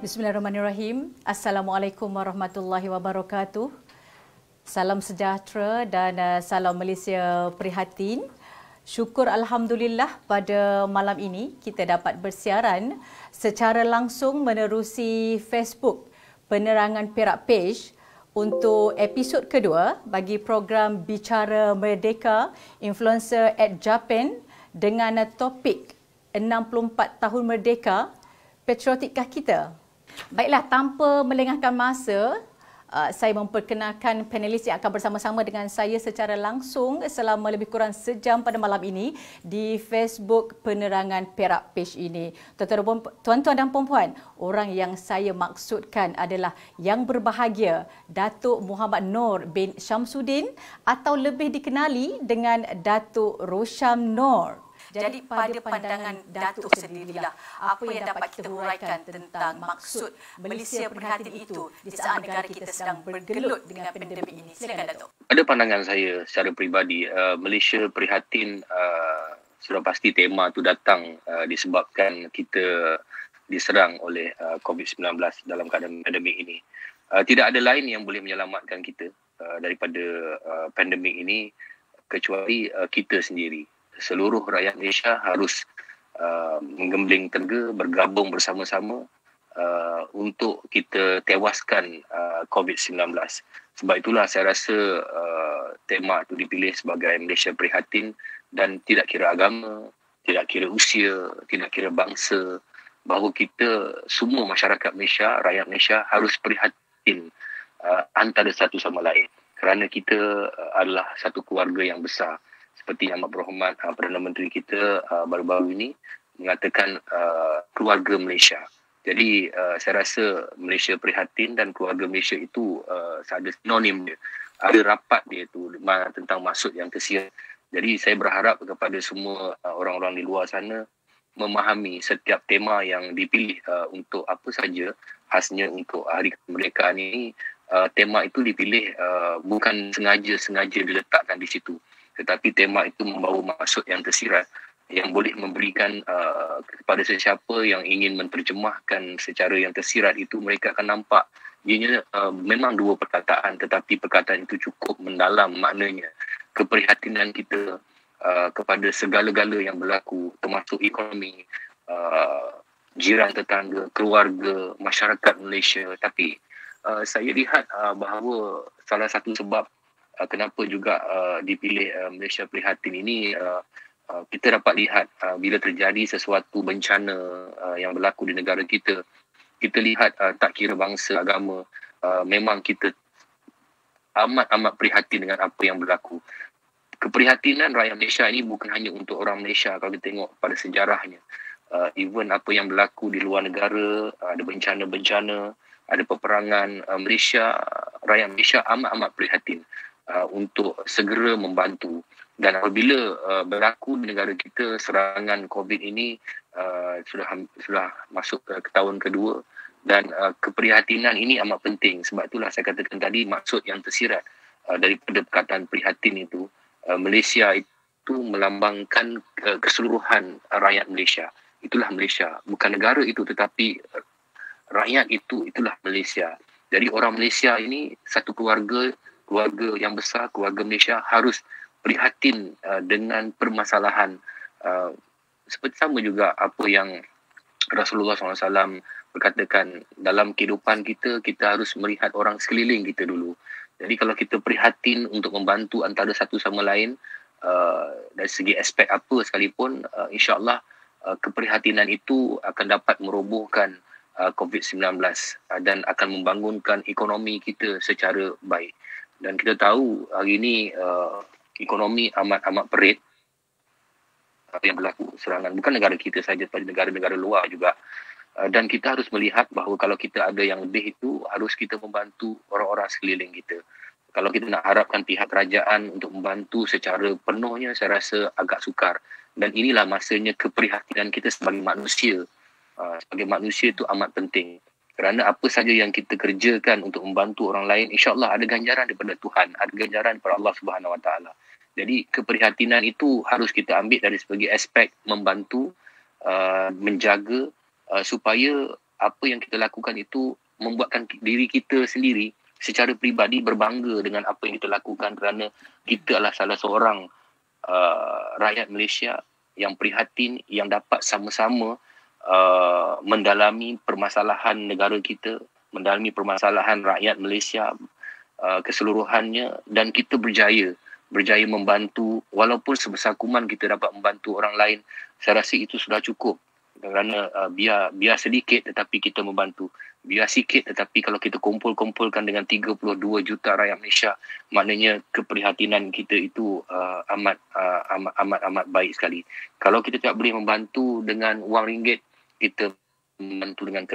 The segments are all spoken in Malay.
Bismillahirrahmanirrahim. Assalamualaikum warahmatullahi wabarakatuh. Salam sejahtera dan salam Malaysia prihatin. Syukur Alhamdulillah pada malam ini kita dapat bersiaran secara langsung menerusi Facebook Penerangan Perak Page untuk episod kedua bagi program Bicara Merdeka Influencer at Japan dengan topik 64 tahun merdeka, patriotikkah kita? Baiklah, tanpa melengahkan masa, saya memperkenalkan panelis yang akan bersama-sama dengan saya secara langsung selama lebih kurang sejam pada malam ini di Facebook Penerangan Perak Page ini. Tuan-tuan dan puan-puan, orang yang saya maksudkan adalah yang berbahagia Datuk Muhammad Noor bin Syamsuddin atau lebih dikenali dengan Datuk Rosham Noor. Jadi pada pandangan Datuk sendirilah, apa yang dapat kita huraikan tentang maksud Malaysia prihatin itu di saat negara kita sedang bergelut dengan pandemik ini? Silakan Datuk. Pada pandangan saya secara peribadi, Malaysia prihatin sudah pasti tema itu datang disebabkan kita diserang oleh COVID-19 dalam keadaan pandemik ini. Tidak ada lain yang boleh menyelamatkan kita daripada pandemik ini kecuali kita sendiri. Seluruh rakyat Malaysia harus menggembling tenaga, bergabung bersama-sama untuk kita tewaskan COVID-19. Sebab itulah saya rasa tema itu dipilih sebagai Malaysia Prihatin dan tidak kira agama, tidak kira usia, tidak kira bangsa, bahawa kita semua masyarakat Malaysia, rakyat Malaysia harus prihatin antara satu sama lain. Kerana kita adalah satu keluarga yang besar. Seperti Amat Berhormat Perdana Menteri kita baru-baru ini mengatakan keluarga Malaysia. Jadi saya rasa Malaysia prihatin dan keluarga Malaysia itu ada sinonim dia. Ada rapat dia itu tentang maksud yang tersirat. Jadi saya berharap kepada semua orang-orang di luar sana memahami setiap tema yang dipilih untuk apa saja, khasnya untuk hari kemerdekaan ini, tema itu dipilih bukan sengaja diletakkan di situ. Tetapi tema itu membawa maksud yang tersirat yang boleh memberikan kepada sesiapa yang ingin menterjemahkan secara yang tersirat itu, mereka akan nampak ianya memang dua perkataan tetapi perkataan itu cukup mendalam maknanya. Keprihatinan kita kepada segala-gala yang berlaku termasuk ekonomi, jiran tetangga, keluarga, masyarakat Malaysia. Tapi saya lihat bahawa salah satu sebab kenapa juga dipilih Malaysia Prihatin ini, kita dapat lihat bila terjadi sesuatu bencana yang berlaku di negara kita, kita lihat tak kira bangsa, agama, memang kita amat prihatin dengan apa yang berlaku. Keprihatinan rakyat Malaysia ini bukan hanya untuk orang Malaysia. Kalau kita tengok pada sejarahnya, even apa yang berlaku di luar negara, ada bencana-bencana, ada peperangan, rakyat Malaysia amat prihatin untuk segera membantu. Dan apabila berlaku di negara kita serangan COVID ini sudah masuk ke tahun kedua, dan keprihatinan ini amat penting. Sebab itulah saya katakan tadi maksud yang tersirat daripada perkataan prihatin itu, Malaysia itu melambangkan keseluruhan rakyat Malaysia. Itulah Malaysia, bukan negara itu tetapi rakyat itulah Malaysia. Jadi orang Malaysia ini satu keluarga yang besar, keluarga Malaysia harus prihatin dengan permasalahan. Seperti sama juga apa yang Rasulullah SAW berkatakan, dalam kehidupan kita harus melihat orang sekeliling kita dulu. Jadi kalau kita prihatin untuk membantu antara satu sama lain, dari segi aspek apa sekalipun, insyaAllah keprihatinan itu akan dapat merobohkan COVID-19 dan akan membangunkan ekonomi kita secara baik. Dan kita tahu hari ini ekonomi amat perit yang berlaku serangan. Bukan negara kita saja, tapi negara-negara luar juga. Dan kita harus melihat bahawa kalau kita ada yang lebih itu, harus kita membantu orang-orang sekeliling kita. Kalau kita nak harapkan pihak kerajaan untuk membantu secara penuhnya, saya rasa agak sukar. Dan inilah masanya keprihatinan kita sebagai manusia. Sebagai manusia itu amat penting. Kerana apa saja yang kita kerjakan untuk membantu orang lain, insya-Allah ada ganjaran daripada Tuhan, ada ganjaran daripada Allah Subhanahu Wa Taala. Jadi keprihatinan itu harus kita ambil dari segi aspek membantu, menjaga supaya apa yang kita lakukan itu membuatkan diri kita sendiri secara peribadi berbangga dengan apa yang kita lakukan, kerana kita adalah salah seorang rakyat Malaysia yang prihatin, yang dapat sama-sama mendalami permasalahan negara kita, mendalami permasalahan rakyat Malaysia keseluruhannya, dan kita berjaya membantu. Walaupun sebesar kuman kita dapat membantu orang lain, saya rasa itu sudah cukup. Kerana biar sedikit tetapi kita membantu, biar sikit tetapi kalau kita kumpulkan dengan 32 juta rakyat Malaysia, maknanya keprihatinan kita itu amat baik sekali. Kalau kita tak boleh membantu dengan wang ringgit, kita membantu dengan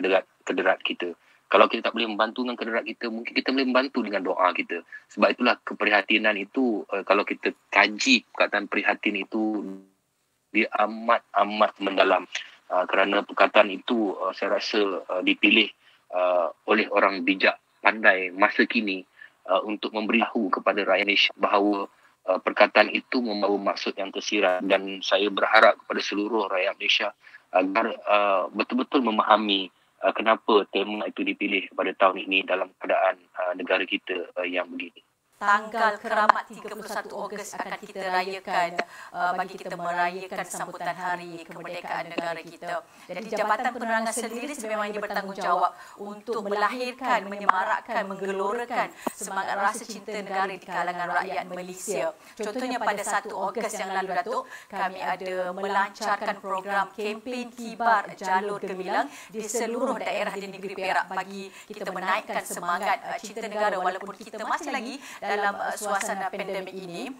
kederat kita. Kalau kita tak boleh membantu dengan kederat kita, mungkin kita boleh membantu dengan doa kita. Sebab itulah keprihatinan itu, kalau kita kaji perkataan prihatin itu, dia amat mendalam. Kerana perkataan itu saya rasa dipilih oleh orang bijak pandai masa kini untuk memberitahu kepada rakyat Malaysia bahawa perkataan itu membawa maksud yang tersirat, dan saya berharap kepada seluruh rakyat Malaysia agar betul-betul memahami kenapa tema itu dipilih pada tahun ini dalam keadaan negara kita yang begini. Tanggal keramat 31 Ogos akan kita rayakan bagi kita merayakan sambutan Hari Kemerdekaan negara kita. Jadi Jabatan Penerangan sendiri sememangnya bertanggungjawab untuk melahirkan, menyemarakkan, menggelorakan semangat rasa cinta negara di kalangan rakyat Malaysia. Contohnya pada 1 Ogos yang lalu, Datuk, kami ada melancarkan program kempen kibar jalur gemilang di seluruh daerah di negeri Perak bagi kita menaikkan semangat cinta negara walaupun kita masih lagi dalam suasana pandemik ini.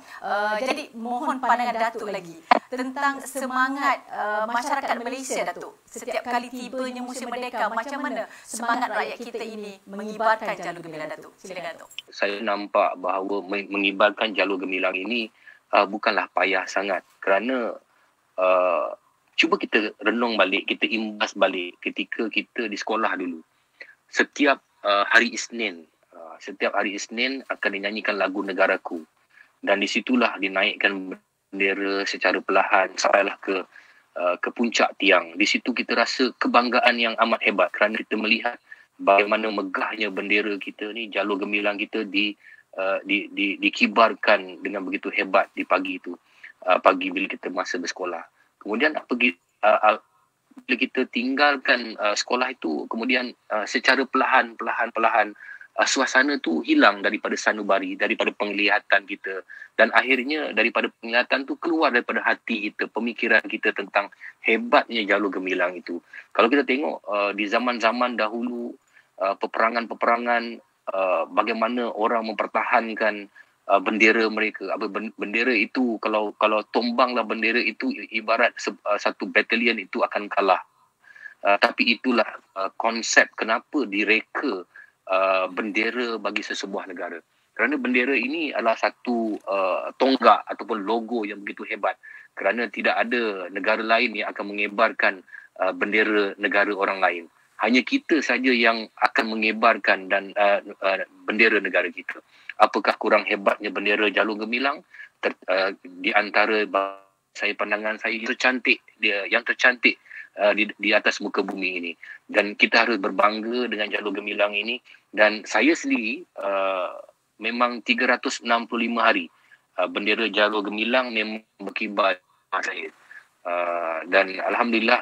Jadi mohon pandangan Datuk lagi tentang semangat masyarakat Malaysia, Datuk. Setiap kali tibanya musim merdeka, macam mana semangat rakyat kita ini mengibarkan jalur gemilang, Datuk? Silakan, Datuk. Saya nampak bahawa mengibarkan jalur gemilang ini bukanlah payah sangat, kerana cuba kita renung balik, kita imbas balik ketika kita di sekolah dulu. Setiap hari Isnin akan dinyanyikan lagu Negaraku, dan di situlah dinaikkan bendera secara perlahan sampailah ke puncak tiang. Di situ kita rasa kebanggaan yang amat hebat kerana kita melihat bagaimana megahnya bendera kita ni, jalur gemilang kita dikibarkan dengan begitu hebat di pagi itu, pagi bila kita masa bersekolah. Kemudian bila kita tinggalkan sekolah itu, kemudian secara perlahan suasana tu hilang daripada sanubari, daripada penglihatan kita, dan akhirnya daripada penglihatan tu keluar daripada hati kita, pemikiran kita tentang hebatnya jalur gemilang itu. Kalau kita tengok di zaman-zaman dahulu, peperangan-peperangan, bagaimana orang mempertahankan bendera mereka. Bendera itu kalau tumbanglah bendera itu, ibarat satu batalion itu akan kalah. Tapi itulah konsep kenapa direka bendera bagi sesebuah negara. Kerana bendera ini adalah satu tonggak ataupun logo yang begitu hebat, kerana tidak ada negara lain yang akan mengebarkan bendera negara orang lain. Hanya kita saja yang akan mengebarkan dan bendera negara kita. Apakah kurang hebatnya bendera jalur gemilang? Di antara pandangan saya yang tercantik di atas muka bumi ini, dan kita harus berbangga dengan jalur gemilang ini. Dan saya sendiri memang 365 hari bendera jalur gemilang memang berkibar saya. Dan alhamdulillah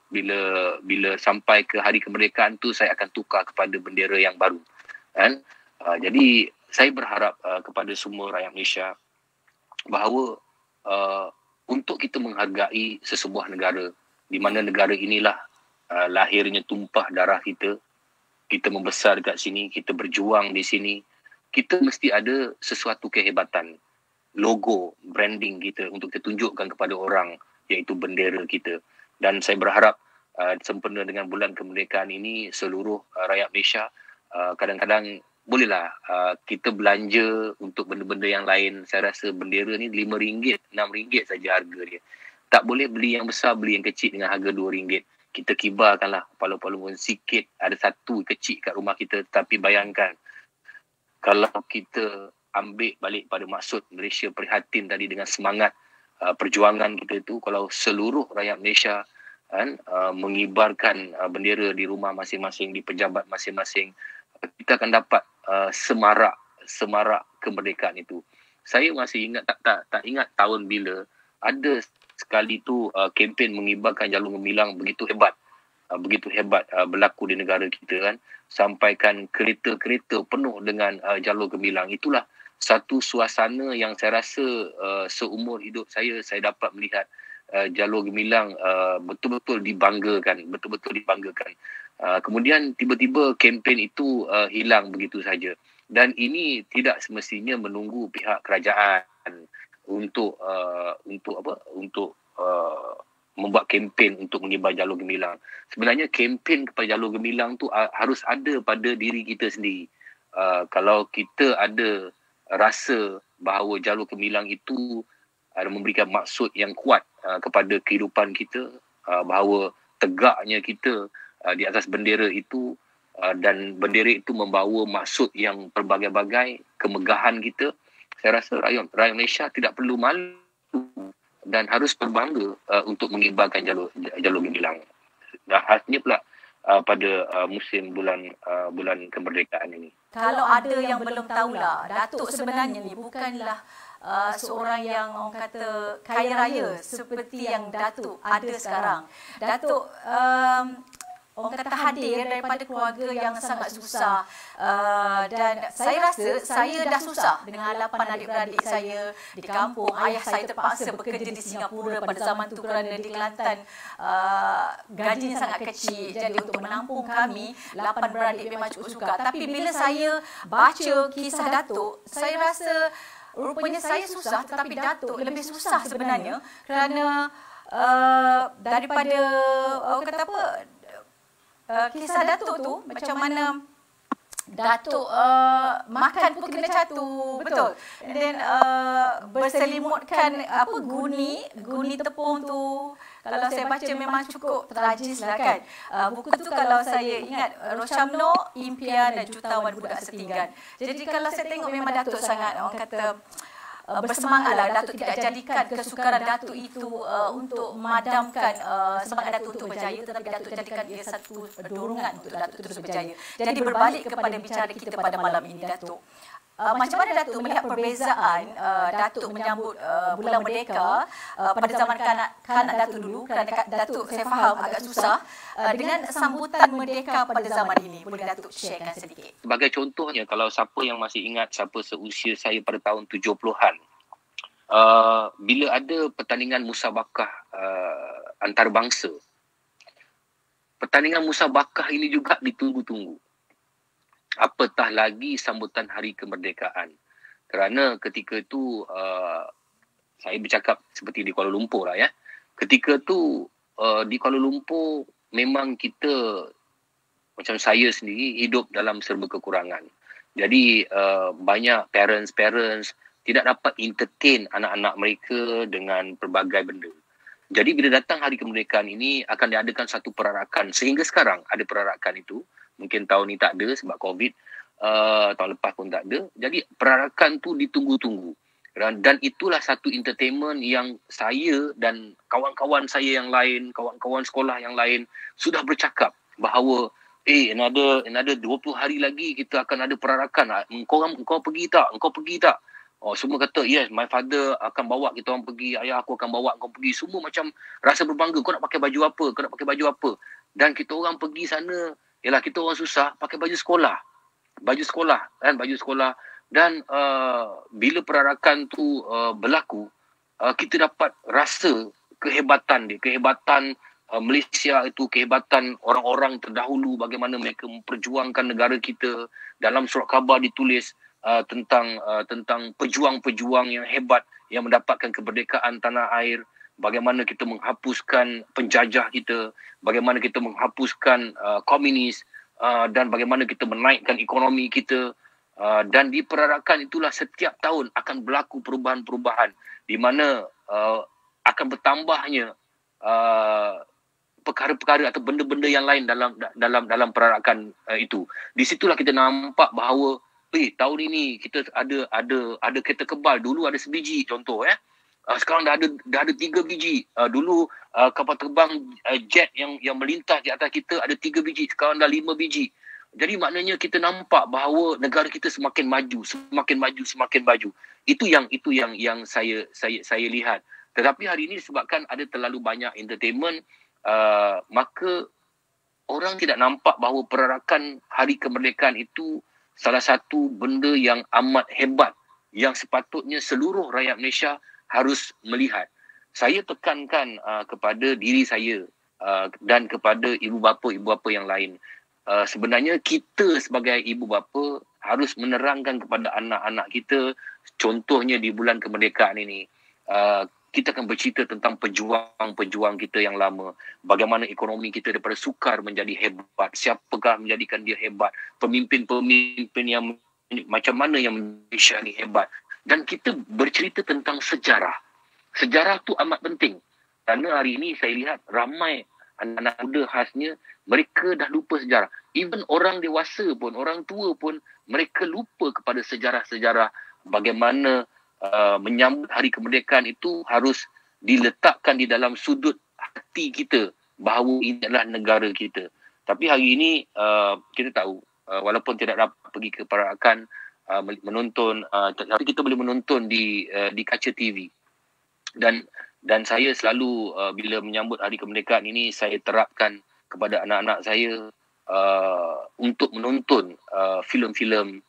bila sampai ke hari kemerdekaan tu, saya akan tukar kepada bendera yang baru, kan? Jadi saya berharap kepada semua rakyat Malaysia bahawa untuk kita menghargai sesebuah negara, di mana negara inilah lahirnya tumpah darah kita membesar dekat sini, kita berjuang di sini, kita mesti ada sesuatu kehebatan, logo, branding kita untuk kita tunjukkan kepada orang, iaitu bendera kita. Dan saya berharap sempena dengan bulan kemerdekaan ini, seluruh rakyat Malaysia kadang-kadang bolehlah kita belanja untuk benda-benda yang lain. Saya rasa bendera ni RM5, RM6 saja harga dia. Tak boleh beli yang besar, beli yang kecil dengan harga RM2. Kita kibarkanlah palu-palu sikit, ada satu kecil kat rumah kita. Tapi bayangkan, kalau kita ambil balik pada maksud Malaysia prihatin tadi dengan semangat perjuangan kita itu, kalau seluruh rakyat Malaysia mengibarkan bendera di rumah masing-masing, di pejabat masing-masing, kita akan dapat semarak kemerdekaan itu. Saya masih ingat tak ingat tahun bila ada sekali tu kempen mengibarkan Jalur Gemilang begitu hebat berlaku di negara kita kan, sampaikan kereta-kereta penuh dengan Jalur Gemilang. Itulah satu suasana yang saya rasa seumur hidup saya dapat melihat Jalur Gemilang betul-betul dibanggakan. Kemudian tiba-tiba kempen itu hilang begitu saja. Dan ini tidak semestinya menunggu pihak kerajaan untuk membuat kempen untuk mengibar Jalur Gemilang. Sebenarnya kempen kepada Jalur Gemilang tu harus ada pada diri kita sendiri. Kalau kita ada rasa bahawa Jalur Gemilang itu memberikan maksud yang kuat kepada kehidupan kita, bahawa tegaknya kita di atas bendera itu, dan bendera itu membawa maksud yang pelbagai-bagai, kemegahan kita, saya rasa rakyat Malaysia tidak perlu malu dan harus berbangga untuk mengibarkan Jalur Gemilang. Dan khasnya pula pada musim bulan kemerdekaan ini. Kalau ada yang belum tahulah, Datuk sebenarnya ni bukanlah seorang yang orang kata kaya raya seperti yang Datuk ada sekarang. Datuk orang kata hadir daripada keluarga yang sangat susah, dan saya rasa saya dah susah dengan 8 adik-beradik saya di kampung. Ayah saya terpaksa bekerja di Singapura pada zaman tu kerana di Kelantan gajinya sangat kecil. Jadi untuk menampung kami 8 beradik memang cukup sukar. Tapi bila saya baca kisah Datuk, saya rasa rupanya saya susah, tetapi Datuk lebih susah sebenarnya, kerana daripada orang kata apa, kisah Datuk tu macam mana Datuk makan pun kena catu, betul. And then berselimutkan guni tepung tu. Kalau saya baca memang cukup tragis lah kan. Buku tu kalau saya ingat, Rochamno, Impian dan Jutawan Budak Setinggan. Jadi kalau saya tengok memang Datuk sangat orang kata bersemangatlah. Datuk tidak jadikan kesukaran Datuk itu untuk memadamkan semangat Datuk untuk berjaya, tetapi Datuk jadikan ia satu dorongan untuk Datuk terus berjaya. Jadi berbalik kepada bicara kita pada malam ini, Datuk. Macam mana Datuk melihat perbezaan Datuk menyambut Bulan Merdeka pada zaman kanak Datuk dulu, kerana Datuk saya faham agak susah, dengan sambutan Merdeka pada zaman ini? Boleh Datuk sharekan sedikit? Sebagai contohnya, kalau siapa yang masih ingat, siapa seusia saya pada tahun 70-an, bila ada pertandingan musabakah antarabangsa, pertandingan musabakah ini juga ditunggu-tunggu. Apatah lagi sambutan Hari Kemerdekaan. Kerana ketika itu saya bercakap seperti di Kuala Lumpur lah ya. Ketika tu di Kuala Lumpur memang kita, macam saya sendiri, hidup dalam serba kekurangan. Jadi banyak parents tidak dapat entertain anak-anak mereka dengan pelbagai benda. Jadi bila datang Hari Kemerdekaan ini akan diadakan satu perarakan. Sehingga sekarang ada perarakan itu. Mungkin tahun ni tak ada sebab COVID. Tahun lepas pun tak ada. Jadi perarakan tu ditunggu-tunggu. Dan itulah satu entertainment yang saya dan kawan-kawan saya yang lain, kawan-kawan sekolah yang lain sudah bercakap bahawa another 20 hari lagi kita akan ada perarakan. Engkau pergi tak? Semua kata, yes, my father akan bawa kita orang pergi, ayah aku akan bawa kau pergi. Semua macam rasa berbangga. Kau nak pakai baju apa? Dan kita orang pergi sana, ialah kita orang susah pakai baju sekolah. Dan bila perarakan tu berlaku, kita dapat rasa kehebatan Malaysia itu, kehebatan orang-orang terdahulu, bagaimana mereka memperjuangkan negara kita. Dalam surat khabar ditulis tentang pejuang-pejuang yang hebat yang mendapatkan kemerdekaan tanah air, bagaimana kita menghapuskan penjajah kita, bagaimana kita menghapuskan komunis, dan bagaimana kita menaikkan ekonomi kita. Dan di perarakan itulah setiap tahun akan berlaku perubahan-perubahan di mana akan bertambahnya perkara-perkara atau benda-benda yang lain dalam perarakan itu. Di situlah kita nampak bahawa tahun ini kita ada kereta kebal, dulu ada sebiji contoh Sekarang dah ada 3 biji. Dulu kapal terbang jet yang melintas di atas kita ada 3 biji. Sekarang dah 5 biji. Jadi maknanya kita nampak bahawa negara kita semakin maju, semakin maju, semakin maju. Itu yang saya lihat. Tetapi hari ini sebabkan ada terlalu banyak entertainment, maka orang tidak nampak bahawa perarakan Hari Kemerdekaan itu salah satu benda yang amat hebat yang sepatutnya seluruh rakyat Malaysia harus melihat. Saya tekankan kepada diri saya dan kepada ibu bapa yang lain. Sebenarnya kita sebagai ibu bapa harus menerangkan kepada anak-anak kita, contohnya di bulan kemerdekaan ini, kita akan bercerita tentang pejuang-pejuang kita yang lama. Bagaimana ekonomi kita daripada sukar menjadi hebat. Siapakah menjadikan dia hebat. Pemimpin-pemimpin yang macam mana yang Malaysia ni hebat. Dan kita bercerita tentang sejarah. Sejarah tu amat penting. Kerana hari ini saya lihat ramai anak-anak muda khasnya, mereka dah lupa sejarah. Even orang dewasa pun, orang tua pun, mereka lupa kepada sejarah-sejarah bagaimana menyambut Hari Kemerdekaan itu harus diletakkan di dalam sudut hati kita bahawa ini adalah negara kita. Tapi hari ini kita tahu, walaupun tidak dapat pergi ke perarakan menonton, tapi kita boleh menonton di kaca TV. Dan saya selalu bila menyambut Hari Kemerdekaan ini, saya terapkan kepada anak-anak saya untuk menonton filem-filem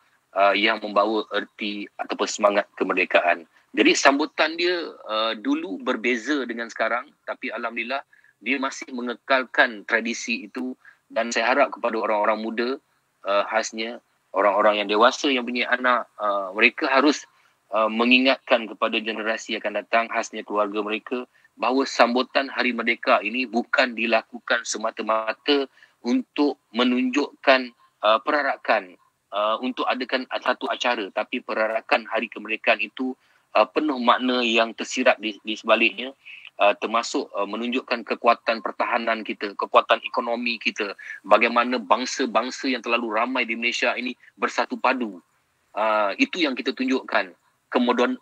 yang membawa erti ataupun semangat kemerdekaan. Jadi sambutan dia dulu berbeza dengan sekarang, tapi alhamdulillah dia masih mengekalkan tradisi itu. Dan saya harap kepada orang-orang muda, khasnya orang-orang yang dewasa yang punya anak, mereka harus mengingatkan kepada generasi yang akan datang, khasnya keluarga mereka, bahawa sambutan Hari Merdeka ini bukan dilakukan semata-mata untuk menunjukkan perarakan, untuk adakan satu acara, tapi perarakan Hari Kemerdekaan itu penuh makna yang tersirat di sebaliknya, termasuk menunjukkan kekuatan pertahanan kita, kekuatan ekonomi kita, bagaimana bangsa-bangsa yang terlalu ramai di Malaysia ini bersatu padu. Itu yang kita tunjukkan,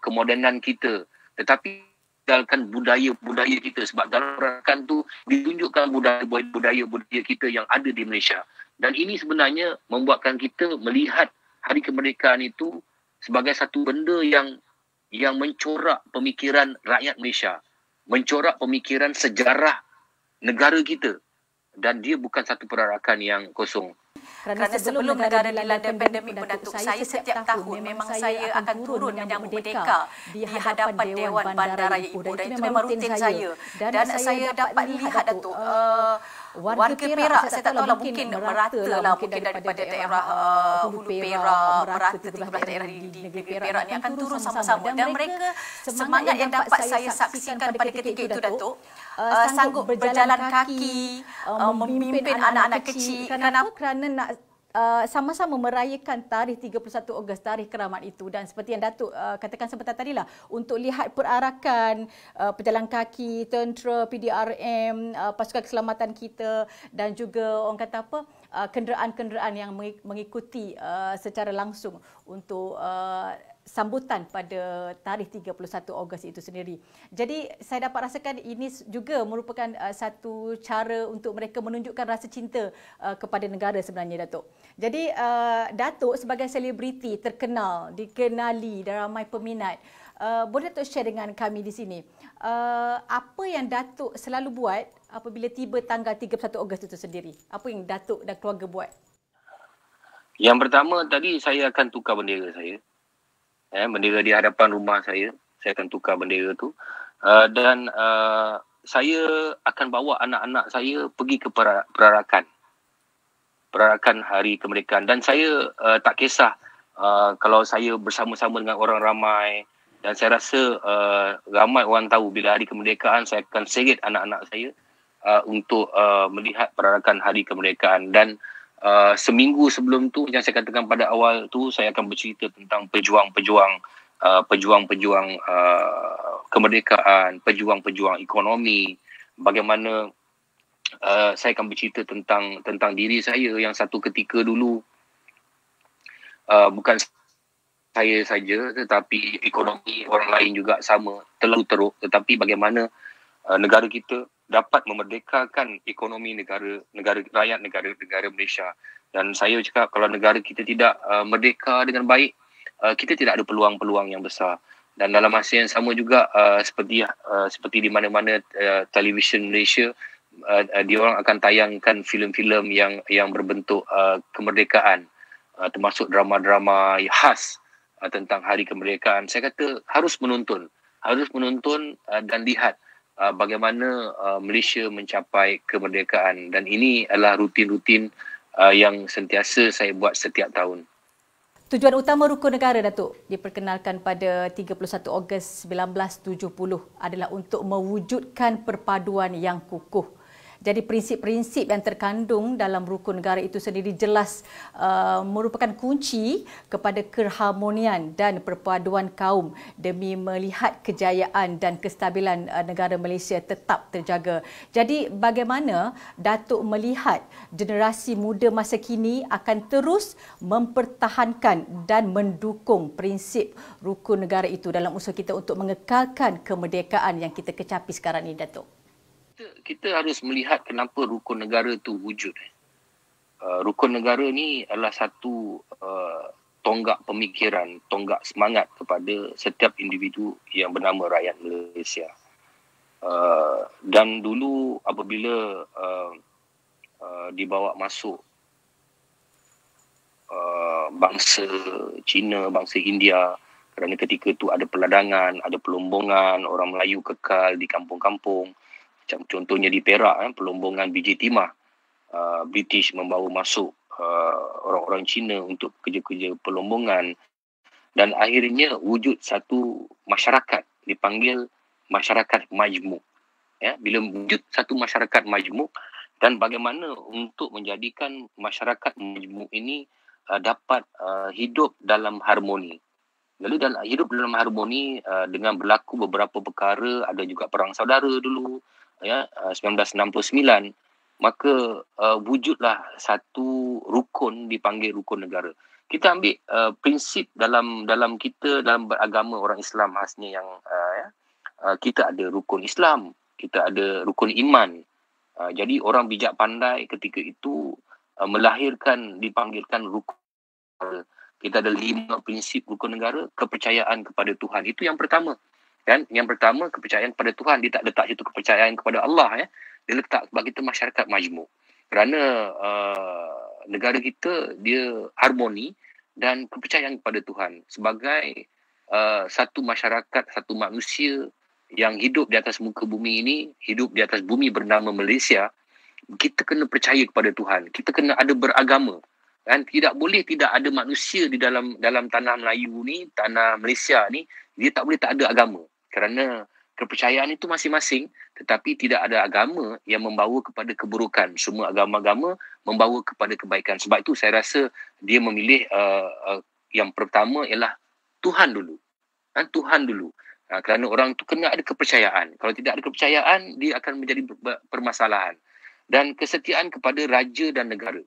kemodenan kita. Tetapi tinggalkan budaya kita, sebab dalam perarakan tu ditunjukkan budaya kita yang ada di Malaysia. Dan ini sebenarnya membuatkan kita melihat Hari Kemerdekaan itu sebagai satu benda yang mencorak pemikiran rakyat Malaysia, mencorak pemikiran sejarah negara kita. Dan dia bukan satu perarakan yang kosong. Kerana sebelum negara dilanda pandemik pun, Datuk, saya setiap tahun memang saya akan turun menyambut merdeka di hadapan Dewan Bandaraya Ipoh. Dan itu memang rutin saya. Dan saya dapat lihat, Datuk, warga Perak, saya tak tahu lah, mungkin merata lah, mungkin daripada daerah Hulu Perak, merata 13 daerah di negeri Perak ni akan turun sama-sama. Dan mereka, semangat yang dapat saya saksikan pada ketika itu, Datuk, sanggup berjalan kaki, memimpin anak-anak kecil. Kenapa? Kerana nak sama-sama merayakan tarikh 31 Ogos, tarikh keramat itu. Dan seperti yang Datuk katakan sebentar tadilah, untuk lihat perarakan, pejalan kaki, tentera, PDRM, pasukan keselamatan kita, dan juga orang kata apa, kenderaan-kenderaan yang mengikuti secara langsung untuk sambutan pada tarikh 31 Ogos itu sendiri. Jadi saya dapat rasakan ini juga merupakan satu cara untuk mereka menunjukkan rasa cinta kepada negara sebenarnya, Datuk. Jadi Datuk sebagai selebriti terkenal, dikenali dan ramai peminat, boleh Datuk share dengan kami di sini apa yang Datuk selalu buat apabila tiba tanggal 31 Ogos itu sendiri? Apa yang Datuk dan keluarga buat? Yang pertama tadi, saya akan tukar bendera saya. Bendera di hadapan rumah saya akan tukar bendera tu. Dan saya akan bawa anak-anak saya pergi ke perarakan Hari Kemerdekaan. Dan saya tak kisah kalau saya bersama-sama dengan orang ramai. Dan saya rasa ramai orang tahu bila Hari Kemerdekaan saya akan seret anak-anak saya untuk melihat perarakan Hari Kemerdekaan. Dan seminggu sebelum tu, yang saya katakan pada awal tu, saya akan bercerita tentang pejuang-pejuang kemerdekaan, pejuang-pejuang ekonomi, bagaimana saya akan bercerita tentang diri saya yang satu ketika dulu bukan saya saja, tetapi ekonomi orang lain juga sama, terlalu teruk. Tetapi bagaimana negara kita dapat memerdekakan ekonomi negara rakyat negara Malaysia. Dan saya cakap kalau negara kita tidak merdeka dengan baik, kita tidak ada peluang-peluang yang besar. Dan dalam masa yang sama juga seperti di mana-mana televisyen Malaysia, dia orang akan tayangkan filem-filem yang berbentuk kemerdekaan, termasuk drama-drama khas tentang hari kemerdekaan. Saya kata harus menonton dan lihat bagaimana Malaysia mencapai kemerdekaan, dan ini adalah rutin-rutin yang sentiasa saya buat setiap tahun. Tujuan utama rukun negara, Datuk, diperkenalkan pada 31 Ogos 1970 adalah untuk mewujudkan perpaduan yang kukuh. Jadi prinsip-prinsip yang terkandung dalam rukun negara itu sendiri jelas merupakan kunci kepada keharmonian dan perpaduan kaum demi melihat kejayaan dan kestabilan negara Malaysia tetap terjaga. Jadi bagaimana Datuk melihat generasi muda masa kini akan terus mempertahankan dan mendukung prinsip rukun negara itu dalam usaha kita untuk mengekalkan kemerdekaan yang kita kecapi sekarang ini, Datuk? Kita harus melihat kenapa rukun negara itu wujud. Rukun negara ni adalah satu tonggak pemikiran, tonggak semangat kepada setiap individu yang bernama rakyat Malaysia. Dan dulu apabila dibawa masuk bangsa Cina, bangsa India, kerana ketika itu ada peladangan, ada pelombongan, orang Melayu kekal di kampung-kampung. Macam contohnya di Perak, pelombongan biji timah. British membawa masuk orang-orang Cina untuk kerja-kerja pelombongan. Dan akhirnya wujud satu masyarakat, dipanggil masyarakat majmuk. Ya, bila wujud satu masyarakat majmuk, dan bagaimana untuk menjadikan masyarakat majmuk ini dapat hidup dalam harmoni. Lalu hidup dalam harmoni dengan berlaku beberapa perkara, ada juga perang saudara dulu, 1969, maka wujudlah satu rukun dipanggil rukun negara. Kita ambil prinsip dalam kita, dalam beragama orang Islam khasnya yang kita ada rukun Islam, kita ada rukun iman. Jadi orang bijak pandai ketika itu dipanggilkan rukun negara. Kita ada 5 prinsip rukun negara. Kepercayaan kepada Tuhan, itu yang pertama. Kan? Yang pertama, kepercayaan kepada Tuhan. Dia tak letak situ kepercayaan kepada Allah. Dia letak sebab kita masyarakat majmuk. Kerana negara kita, dia harmoni dan kepercayaan kepada Tuhan. Sebagai satu masyarakat, satu manusia yang hidup di atas muka bumi ini, hidup di atas bumi bernama Malaysia, kita kena percaya kepada Tuhan. Kita kena ada beragama. Dan tidak boleh tidak ada manusia di dalam tanah Melayu ni, tanah Malaysia ni, dia tak boleh tak ada agama. Kerana kepercayaan itu masing-masing, tetapi tidak ada agama yang membawa kepada keburukan. Semua agama-agama membawa kepada kebaikan. Sebab itu saya rasa dia memilih yang pertama ialah Tuhan dulu. Tuhan dulu. Kerana orang tu kena ada kepercayaan. Kalau tidak ada kepercayaan, dia akan menjadi permasalahan. Dan kesetiaan kepada raja dan negara.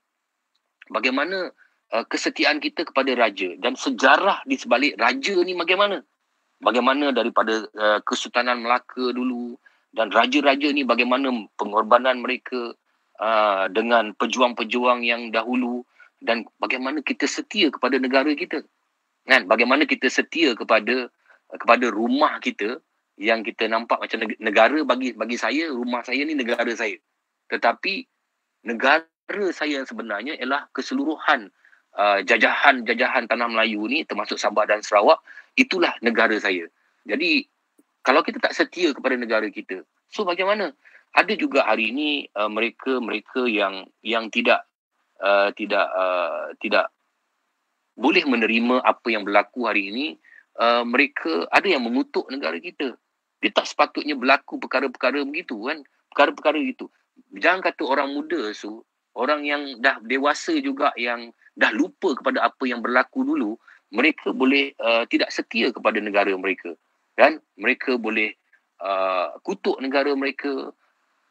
Bagaimana kesetiaan kita kepada raja dan sejarah di sebalik raja ni bagaimana? Bagaimana daripada Kesultanan Melaka dulu, dan raja-raja ni bagaimana pengorbanan mereka dengan pejuang-pejuang yang dahulu, dan bagaimana kita setia kepada negara kita. Kan? Bagaimana kita setia kepada rumah kita yang kita nampak macam negara. Bagi saya, rumah saya ni negara saya. Tetapi negara saya sebenarnya ialah keseluruhan jajahan tanah Melayu ni, termasuk Sabah dan Sarawak. Itulah negara saya. Jadi kalau kita tak setia kepada negara kita, so bagaimana? Ada juga hari ini mereka yang tidak boleh menerima apa yang berlaku hari ini. Mereka ada yang mengutuk negara kita. Dia tak sepatutnya berlaku perkara-perkara begitu kan? Perkara-perkara begitu. Jangan kata orang muda, so orang yang dah dewasa juga, yang dah lupa kepada apa yang berlaku dulu, mereka boleh tidak setia kepada negara mereka. Dan mereka boleh kutuk negara mereka.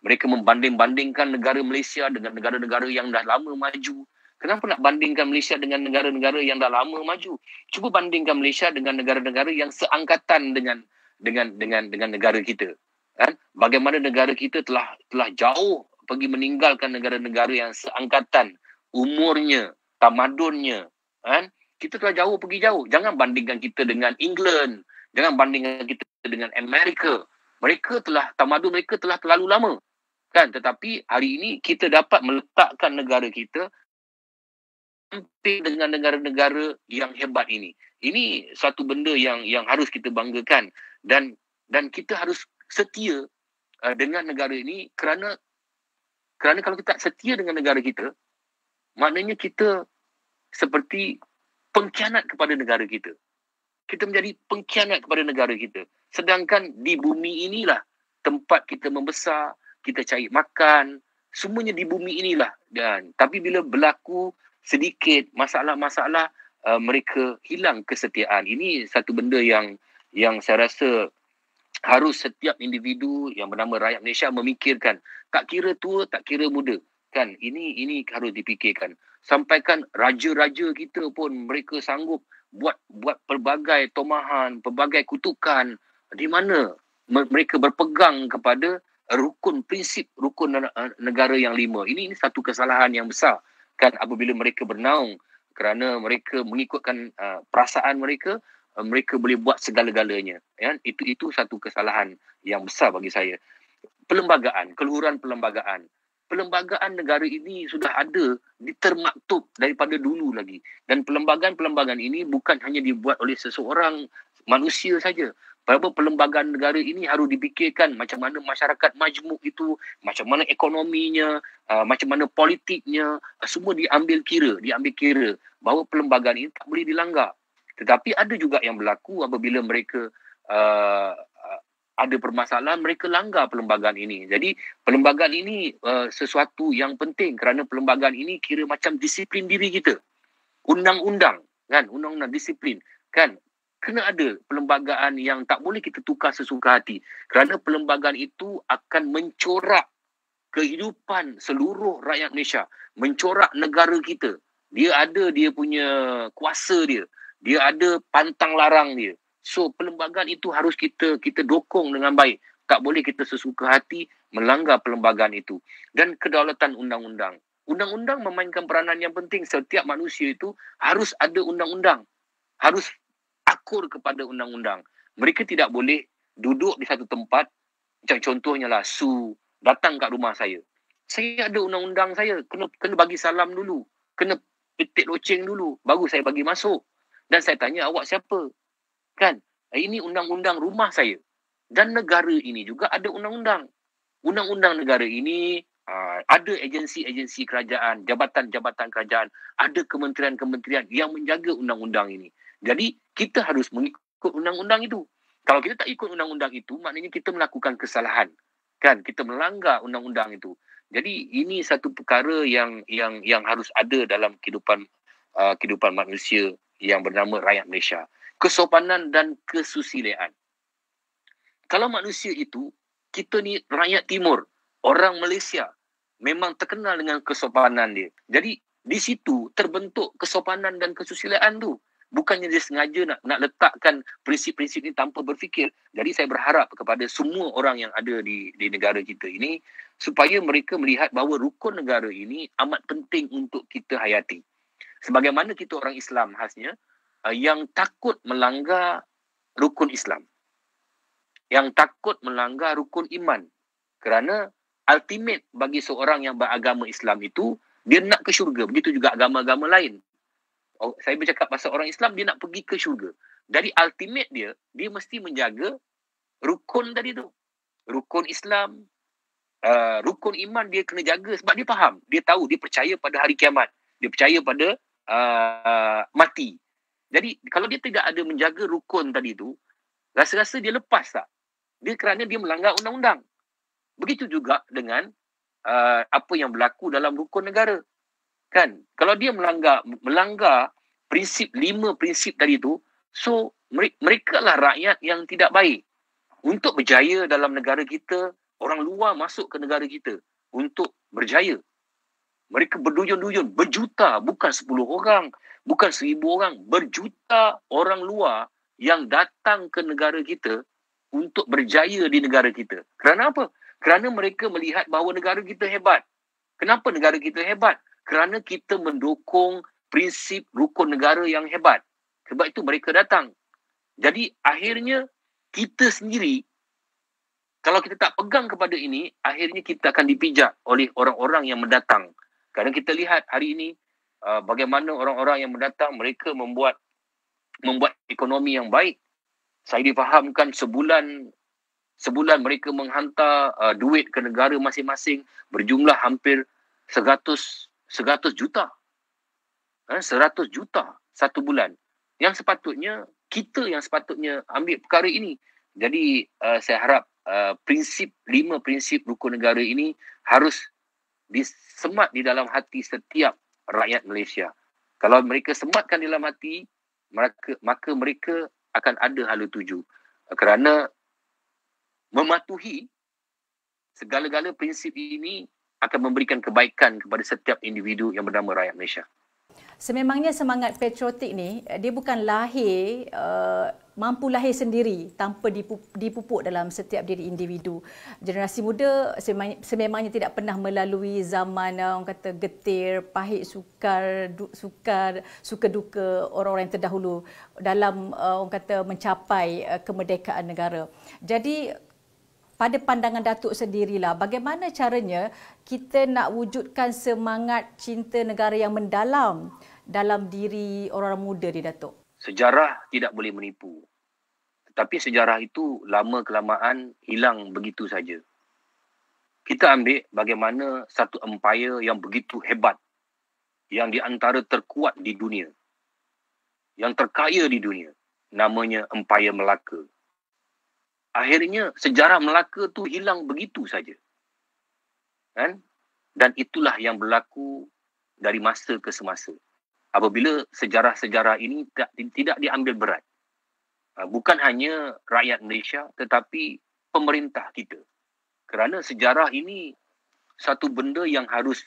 Mereka membanding-bandingkan negara Malaysia dengan negara-negara yang dah lama maju. Kenapa nak bandingkan Malaysia dengan negara-negara yang dah lama maju? Cuba bandingkan Malaysia dengan negara-negara yang seangkatan dengan negara kita. Kan? Bagaimana negara kita telah jauh pergi meninggalkan negara-negara yang seangkatan umurnya, tamadunnya, kan? Kita telah pergi jauh. Jangan bandingkan kita dengan England, jangan bandingkan kita dengan Amerika. Tamadun mereka telah terlalu lama, kan? Tetapi hari ini kita dapat meletakkan negara kita hampir dengan negara-negara yang hebat ini. Ini satu benda yang harus kita banggakan, dan kita harus setia dengan negara ini, kerana kalau kita tak setia dengan negara kita, maknanya kita seperti pengkhianat kepada negara kita. Kita menjadi pengkhianat kepada negara kita. Sedangkan di bumi inilah tempat kita membesar, kita cari makan, semuanya di bumi inilah. Tapi bila berlaku sedikit masalah-masalah, mereka hilang kesetiaan. Ini satu benda yang saya rasa harus setiap individu yang bernama rakyat Malaysia memikirkan. Tak kira tua, tak kira muda. Kan, ini harus dipikirkan. Sampaikan raja-raja kita pun mereka sanggup buat pelbagai tomahan, pelbagai kutukan, di mana mereka berpegang kepada prinsip rukun negara yang 5. Ini satu kesalahan yang besar, kan, apabila mereka bernaung kerana mereka mengikutkan perasaan mereka, mereka boleh buat segala-galanya, kan? Itu satu kesalahan yang besar bagi saya. Keluhuran Perlembagaan negara ini sudah ada ditermaktub daripada dulu lagi. Dan perlembagaan ini bukan hanya dibuat oleh seseorang manusia saja. Bahawa perlembagaan negara ini harus dipikirkan macam mana masyarakat majmuk itu, macam mana ekonominya, macam mana politiknya, semua diambil kira bahawa perlembagaan ini tak boleh dilanggar. Tetapi ada juga yang berlaku apabila mereka ada permasalahan, mereka langgar perlembagaan ini. Jadi perlembagaan ini sesuatu yang penting, kerana perlembagaan ini kira macam disiplin diri kita. Undang-undang, kan? Undang-undang disiplin, kan? Kena ada perlembagaan yang tak boleh kita tukar sesuka hati. Kerana perlembagaan itu akan mencorak kehidupan seluruh rakyat Malaysia. Mencorak negara kita. Dia ada dia punya kuasa dia. Dia ada pantang larang dia. So, perlembagaan itu harus kita dokong dengan baik. Tak boleh kita sesuka hati melanggar perlembagaan itu. Dan kedaulatan undang-undang. Undang-undang memainkan peranan yang penting. Setiap manusia itu harus ada undang-undang. Harus akur kepada undang-undang. Mereka tidak boleh duduk di satu tempat. Macam contohnya lah, Su datang kat rumah saya. Saya ada undang-undang saya. Kena bagi salam dulu. Kena petik loceng dulu. Baru saya bagi masuk. Dan saya tanya, awak siapa? Kan? Ini undang-undang rumah saya. Dan negara ini juga ada undang-undang. Undang-undang negara ini ada agensi-agensi kerajaan, jabatan-jabatan kerajaan, ada kementerian-kementerian yang menjaga undang-undang ini. Jadi kita harus mengikut undang-undang itu. Kalau kita tak ikut undang-undang itu, maknanya kita melakukan kesalahan. Kan? Kita melanggar undang-undang itu. Jadi ini satu perkara yang harus ada dalam kehidupan manusia yang bernama rakyat Malaysia. Kesopanan dan kesusilaan. Kalau manusia itu, kita ni rakyat timur, orang Malaysia, memang terkenal dengan kesopanan dia. Jadi di situ terbentuk kesopanan dan kesusilaan tu. Bukannya dia sengaja nak letakkan prinsip-prinsip ini tanpa berfikir. Jadi saya berharap kepada semua orang yang ada di negara kita ini, supaya mereka melihat bahawa rukun negara ini amat penting untuk kita hayati. Sebagaimana kita orang Islam khasnya, yang takut melanggar rukun Islam. Yang takut melanggar rukun iman. Kerana ultimate bagi seorang yang beragama Islam itu, dia nak ke syurga. Begitu juga agama-agama lain. Saya bercakap pasal orang Islam, dia nak pergi ke syurga. Dari ultimate dia mesti menjaga rukun tadi tu. Rukun Islam, rukun iman dia kena jaga sebab dia faham. Dia tahu, dia percaya pada hari kiamat. Dia percaya pada mati. Jadi kalau dia tidak ada menjaga rukun tadi tu, rasa-rasa dia lepas tak? Dia kerana dia melanggar undang-undang. Begitu juga dengan apa yang berlaku dalam rukun negara. Kan? Kalau dia melanggar prinsip 5 prinsip tadi tu, so mereka lah rakyat yang tidak baik. Untuk berjaya dalam negara kita, orang luar masuk ke negara kita untuk berjaya. Mereka berduyun-duyun, berjuta, bukan 10 orang, bukan 1000 orang, berjuta orang luar yang datang ke negara kita untuk berjaya di negara kita. Kerana apa? Kerana mereka melihat bahawa negara kita hebat. Kenapa negara kita hebat? Kerana kita mendukung prinsip rukun negara yang hebat. Sebab itu mereka datang. Jadi akhirnya kita sendiri, kalau kita tak pegang kepada ini, akhirnya kita akan dipijak oleh orang-orang yang mendatang. Kadang kita lihat hari ini bagaimana orang-orang yang mendatang, mereka membuat ekonomi yang baik. Saya difahamkan sebulan mereka menghantar duit ke negara masing-masing berjumlah hampir 100 juta. 100 juta satu bulan. Yang sepatutnya, kita yang sepatutnya ambil perkara ini. Jadi saya harap 5 prinsip rukun negara ini harus disemat di dalam hati setiap rakyat Malaysia. Kalau mereka sematkan di dalam hati, maka mereka akan ada hala tuju. Kerana mematuhi segala-gala prinsip ini akan memberikan kebaikan kepada setiap individu yang bernama rakyat Malaysia. Sememangnya semangat patriotik ni, dia bukan mampu lahir sendiri tanpa dipupuk dalam setiap diri individu. Generasi muda sememangnya tidak pernah melalui zaman orang kata getir, pahit, suka duka orang-orang yang terdahulu dalam orang kata mencapai kemerdekaan negara. Jadi pada pandangan Datuk sendirilah, bagaimana caranya kita nak wujudkan semangat cinta negara yang mendalam dalam diri orang-orang muda ni, Datuk? Sejarah tidak boleh menipu. Tetapi sejarah itu lama-kelamaan hilang begitu saja. Kita ambil bagaimana satu empire yang begitu hebat, yang di antara terkuat di dunia, yang terkaya di dunia, namanya Empire Melaka. Akhirnya sejarah Melaka tu hilang begitu saja. Kan? Dan itulah yang berlaku dari masa ke semasa. Apabila sejarah-sejarah ini tidak diambil berat. Bukan hanya rakyat Malaysia tetapi pemerintah kita. Kerana sejarah ini satu benda yang harus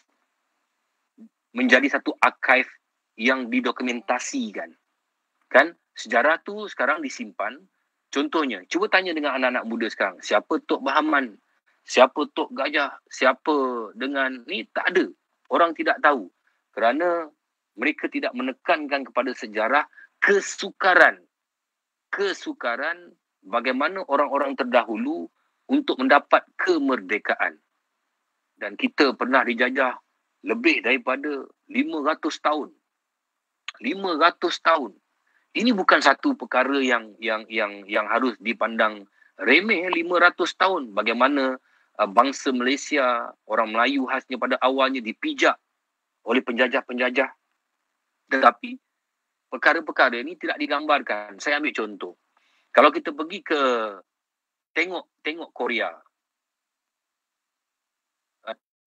menjadi satu archive yang didokumentasikan. Kan? Sejarah tu sekarang disimpan. Contohnya, cuba tanya dengan anak-anak muda sekarang. Siapa Tok Bahaman? Siapa Tok Gajah? Siapa dengan ni? Tak ada. Orang tidak tahu. Kerana mereka tidak menekankan kepada sejarah kesukaran bagaimana orang-orang terdahulu untuk mendapat kemerdekaan. Dan kita pernah dijajah lebih daripada 500 tahun. 500 tahun. Ini bukan satu perkara yang harus dipandang remeh. 500 tahun bagaimana bangsa Malaysia, orang Melayu khasnya pada awalnya dipijak oleh penjajah-penjajah. Tetapi perkara-perkara ini tidak digambarkan. Saya ambil contoh. Kalau kita pergi ke tengok Korea,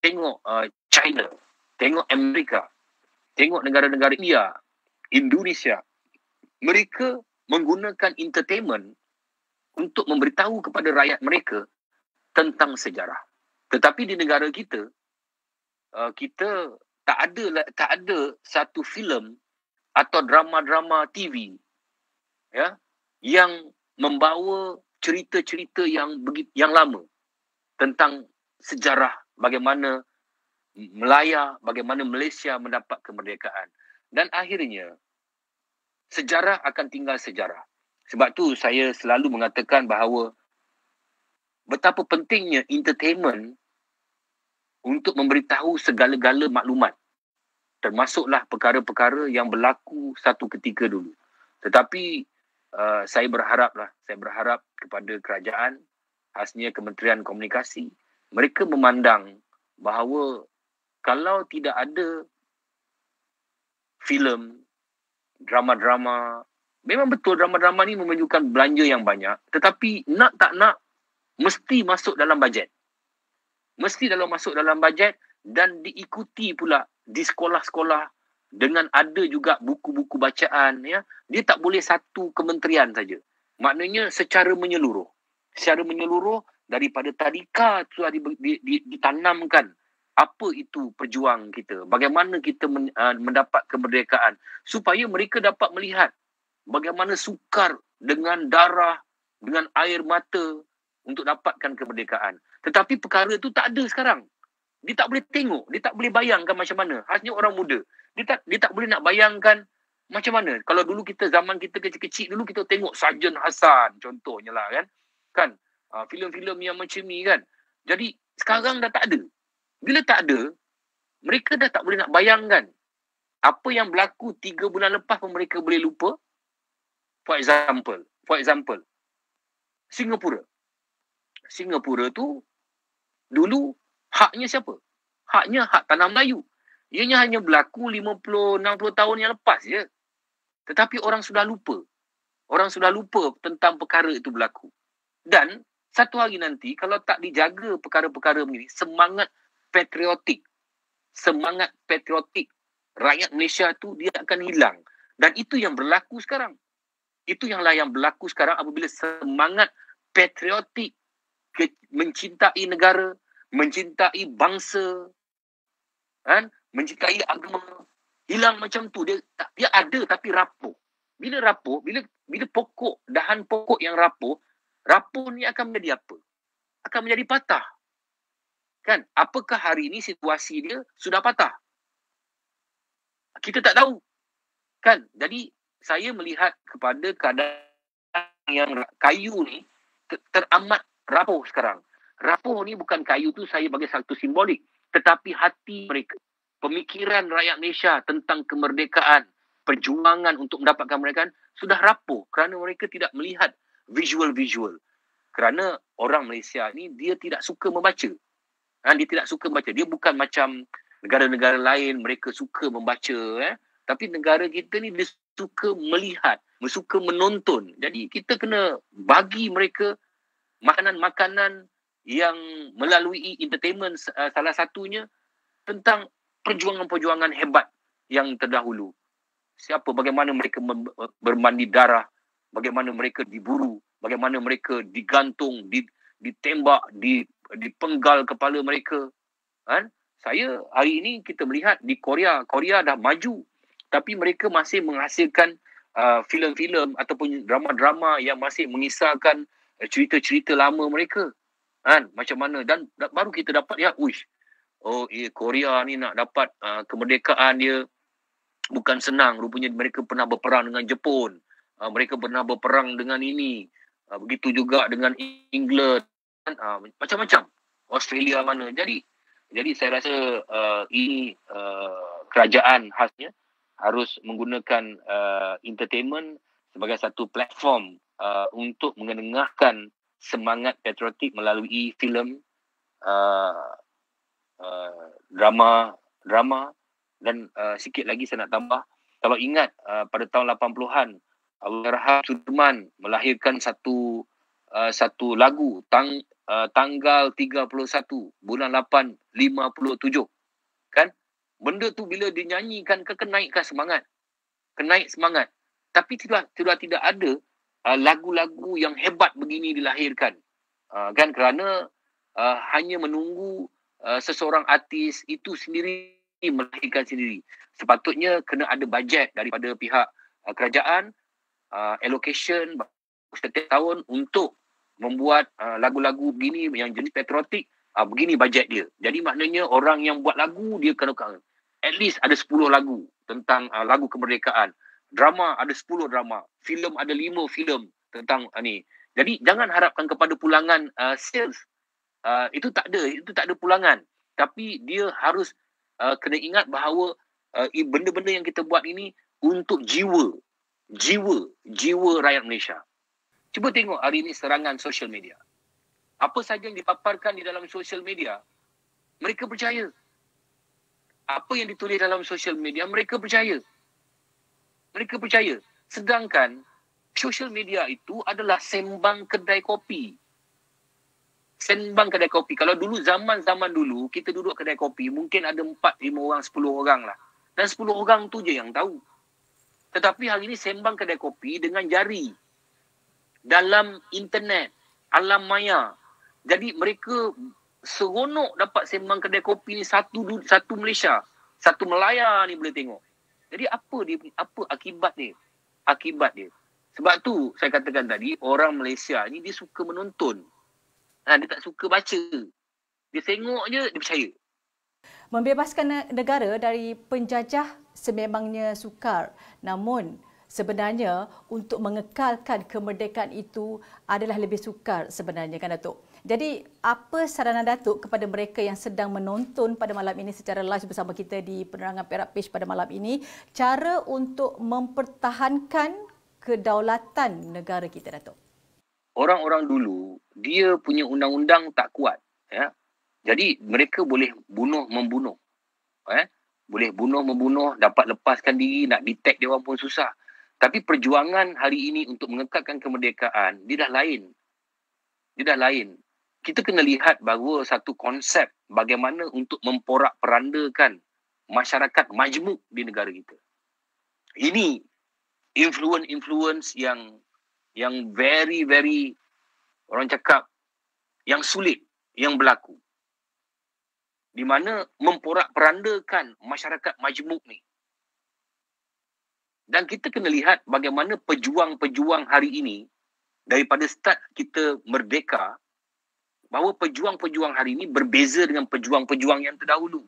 tengok China, tengok Amerika, tengok negara-negara Indonesia, mereka menggunakan entertainment untuk memberitahu kepada rakyat mereka tentang sejarah. Tetapi di negara kita, kita tak ada satu filem atau drama-drama TV yang membawa cerita-cerita yang lama tentang sejarah bagaimana Melaya, bagaimana Malaysia mendapat kemerdekaan. Dan akhirnya sejarah akan tinggal sejarah. Sebab tu saya selalu mengatakan bahawa betapa pentingnya entertainment untuk memberitahu segala-gala maklumat. Termasuklah perkara-perkara yang berlaku satu ketika dulu. Tetapi saya berharap kepada kerajaan, khasnya Kementerian Komunikasi, mereka memandang bahawa kalau tidak ada filem, drama-drama, memang betul drama-drama ni menunjukkan belanja yang banyak, tetapi nak tak nak mesti masuk dalam bajet. Mesti masuk dalam bajet dan diikuti pula di sekolah-sekolah dengan ada juga buku-buku bacaan. Dia tak boleh satu kementerian saja. Maknanya secara menyeluruh. Secara menyeluruh daripada tadika telah ditanamkan apa itu perjuang kita, bagaimana kita mendapat kemerdekaan, supaya mereka dapat melihat bagaimana sukar dengan darah, dengan air mata untuk dapatkan kemerdekaan. Tetapi perkara itu tak ada sekarang. Dia tak boleh tengok, dia tak boleh bayangkan macam mana. Khasnya orang muda. Dia tak boleh nak bayangkan macam mana. Kalau dulu kita, zaman kita kecil-kecil dulu, kita tengok Sarjan Hassan contohnya lah kan. Kan? Filem-filem yang macam ni kan. Jadi sekarang dah tak ada. Bila tak ada, mereka dah tak boleh nak bayangkan apa yang berlaku 3 bulan lepas pun mereka boleh lupa. For example, Singapura tu dulu haknya siapa? Haknya hak tanah Melayu. Ianya hanya berlaku 50-60 tahun yang lepas je. Tetapi orang sudah lupa. Orang sudah lupa tentang perkara itu berlaku. Dan satu hari nanti kalau tak dijaga perkara-perkara begini, semangat patriotik rakyat Malaysia tu dia akan hilang. Dan itu yang berlaku sekarang. Itu yang berlaku sekarang apabila semangat patriotik, mencintai negara, mencintai bangsa, kan, mencintai agama, hilang macam tu. Dia ada tapi rapuh. Bila rapuh, bila dahan pokok yang rapuh ni akan menjadi apa? Akan menjadi patah. Kan? Apakah hari ini situasi dia sudah patah? Kita tak tahu. Kan? Jadi saya melihat kepada keadaan yang kayu ni teramat rapuh sekarang. Rapuh ni bukan kayu tu saya bagi satu simbolik, tetapi hati mereka, pemikiran rakyat Malaysia tentang kemerdekaan, perjuangan untuk mendapatkan kemerdekaan sudah rapuh kerana mereka tidak melihat visual. Kerana orang Malaysia ni dia tidak suka membaca. Dia tidak suka membaca. Dia bukan macam negara-negara lain, mereka suka membaca. Tapi negara kita ni dia suka melihat, suka menonton. Jadi kita kena bagi mereka makanan-makanan yang melalui entertainment, salah satunya tentang perjuangan-perjuangan hebat yang terdahulu. Bagaimana mereka bermandi darah, bagaimana mereka diburu, bagaimana mereka digantung, ditembak, dipenggal kepala mereka. Saya hari ini kita melihat di Korea dah maju, tapi mereka masih menghasilkan filem-filem ataupun drama-drama yang masih mengisahkan cerita-cerita lama mereka. Macam mana, dan baru kita dapat lihat, Korea ni nak dapat kemerdekaan dia bukan senang. Rupanya mereka pernah berperang dengan Jepun, mereka pernah berperang dengan ini, begitu juga dengan England, macam-macam, Australia mana. Jadi saya rasa ini kerajaan khasnya harus menggunakan entertainment sebagai satu platform untuk mengenengahkan semangat patriotik melalui filem, drama dan sikit lagi saya nak tambah. Kalau ingat pada tahun 80-an Allahyarham Sudirman melahirkan satu lagu tanggal 31 bulan 8 57, kan? Benda tu bila dinyanyikan kenaikkan semangat. Tapi tidak ada lagu-lagu yang hebat begini dilahirkan. Kan, kerana hanya menunggu seseorang artis itu sendiri melahirkan sendiri. Sepatutnya kena ada bajet daripada pihak kerajaan, allocation setiap tahun untuk membuat lagu-lagu begini yang jenis patriotik, begini bajet dia. Jadi maknanya orang yang buat lagu dia kena at least ada 10 lagu tentang lagu kemerdekaan. Drama ada 10 drama, filem ada 5 filem tentang ni. Jadi jangan harapkan kepada pulangan sales. Itu tak ada pulangan. Tapi dia harus kena ingat bahawa benda-benda yang kita buat ini untuk jiwa rakyat Malaysia. Cuba tengok hari ini serangan social media. Apa saja yang dipaparkan di dalam social media, mereka percaya. Apa yang ditulis dalam social media, mereka percaya. Sedangkan social media itu adalah sembang kedai kopi. Kalau dulu, zaman dulu, kita duduk kedai kopi, mungkin ada 4, 5 orang, 10 orang lah. Dan 10 orang tu je yang tahu. Tetapi hari ini sembang kedai kopi dengan jari. Dalam internet, alam maya. Jadi mereka seronok dapat sembang kedai kopi ni satu Malaysia. Satu Melaya ni boleh tengok. Jadi apa akibat dia? Sebab tu saya katakan tadi, orang Malaysia ni dia suka menonton. Dia tak suka baca. Dia tengok je, dia percaya. Membebaskan negara dari penjajah sememangnya sukar. Namun sebenarnya untuk mengekalkan kemerdekaan itu adalah lebih sukar sebenarnya, kan Datuk? Jadi apa saranan Datuk kepada mereka yang sedang menonton pada malam ini secara live bersama kita di penerangan Perak Page pada malam ini, cara untuk mempertahankan kedaulatan negara kita, Datuk? Orang-orang dulu, dia punya undang-undang tak kuat. Ya? Jadi mereka boleh bunuh-membunuh. Boleh bunuh-membunuh, dapat lepaskan diri, nak detect dia orang pun susah. Tapi perjuangan hari ini untuk mengekalkan kemerdekaan, dia dah lain. Kita kena lihat bahawa satu konsep bagaimana untuk memporak-perandakan masyarakat majmuk di negara kita. Ini influence yang very, very, orang cakap, yang sulit, yang berlaku. Di mana memporak-perandakan masyarakat majmuk ni. Dan kita kena lihat bagaimana pejuang-pejuang hari ini, daripada start kita merdeka, bahawa pejuang-pejuang hari ini berbeza dengan pejuang-pejuang yang terdahulu.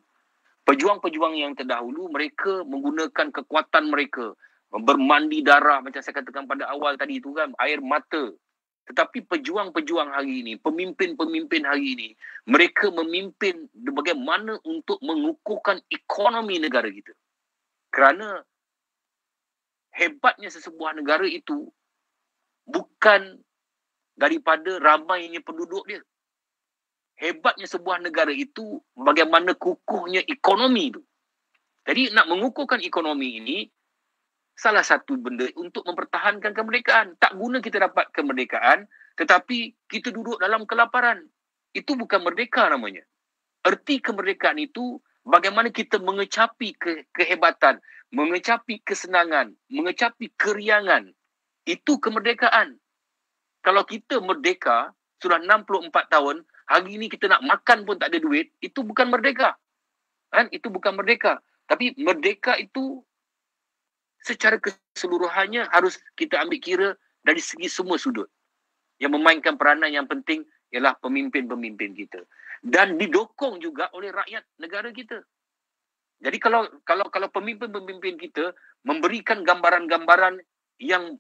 Pejuang-pejuang yang terdahulu, mereka menggunakan kekuatan mereka, bermandi darah, macam saya katakan pada awal tadi itu kan, air mata. Tetapi pejuang-pejuang hari ini, pemimpin-pemimpin hari ini, mereka memimpin bagaimana untuk mengukuhkan ekonomi negara kita. Kerana hebatnya sesebuah negara itu bukan daripada ramainya penduduk dia. Hebatnya sebuah negara itu bagaimana kukuhnya ekonomi itu. Jadi nak mengukuhkan ekonomi ini, salah satu benda untuk mempertahankan kemerdekaan. Tak guna kita dapat kemerdekaan, tetapi kita duduk dalam kelaparan. Itu bukan merdeka namanya. Erti kemerdekaan itu bagaimana kita mengecapi kehebatan, mengecapi kesenangan, mengecapi keriangan. Itu kemerdekaan. Kalau kita merdeka, sudah 64 tahun, hari ini kita nak makan pun tak ada duit, itu bukan merdeka. Itu bukan merdeka. Tapi merdeka itu secara keseluruhannya harus kita ambil kira dari segi semua sudut. Yang memainkan peranan yang penting ialah pemimpin-pemimpin kita. Dan didokong juga oleh rakyat negara kita. Jadi kalau pemimpin-pemimpin kita memberikan gambaran-gambaran yang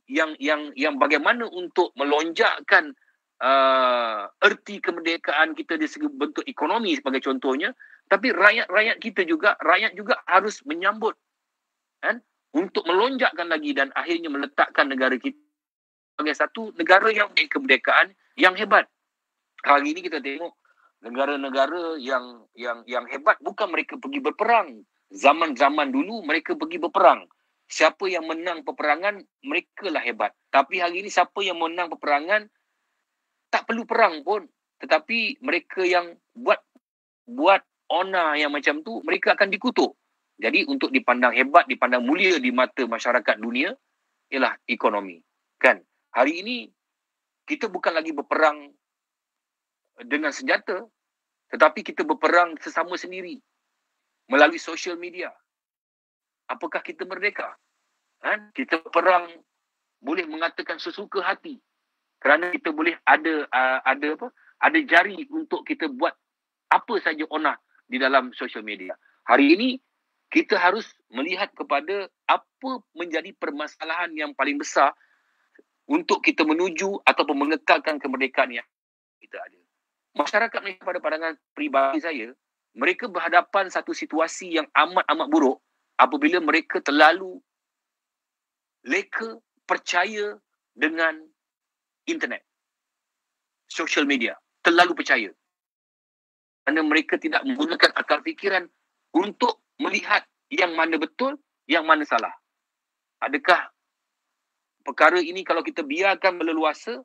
bagaimana untuk melonjakkan erti kemerdekaan kita dari segi bentuk ekonomi sebagai contohnya, tapi rakyat juga harus menyambut untuk melonjakkan lagi dan akhirnya meletakkan negara kita sebagai satu negara yang kemerdekaan yang hebat. Hari ini kita tengok negara-negara yang hebat bukan mereka pergi berperang. Zaman-zaman dulu mereka pergi berperang. Siapa yang menang peperangan, mereka lah hebat. Tapi hari ini siapa yang menang peperangan, tak perlu perang pun. Tetapi mereka yang buat onar yang macam tu, mereka akan dikutuk. Jadi untuk dipandang hebat, dipandang mulia di mata masyarakat dunia, ialah ekonomi. Kan? Hari ini, kita bukan lagi berperang dengan senjata, tetapi kita berperang sesama sendiri melalui social media. Apakah kita merdeka? Kita perang boleh mengatakan sesuka hati. Kerana kita boleh ada jari untuk kita buat apa saja onar di dalam social media. Hari ini, kita harus melihat kepada apa menjadi permasalahan yang paling besar untuk kita menuju ataupun mengekalkan kemerdekaan yang kita ada. Masyarakat Malaysia pada pandangan peribadi saya, mereka berhadapan satu situasi yang amat-amat buruk apabila mereka terlalu leka percaya dengan internet, social media. Terlalu percaya. Kerana mereka tidak menggunakan akal fikiran untuk melihat yang mana betul, yang mana salah. Adakah perkara ini kalau kita biarkan berleluasa,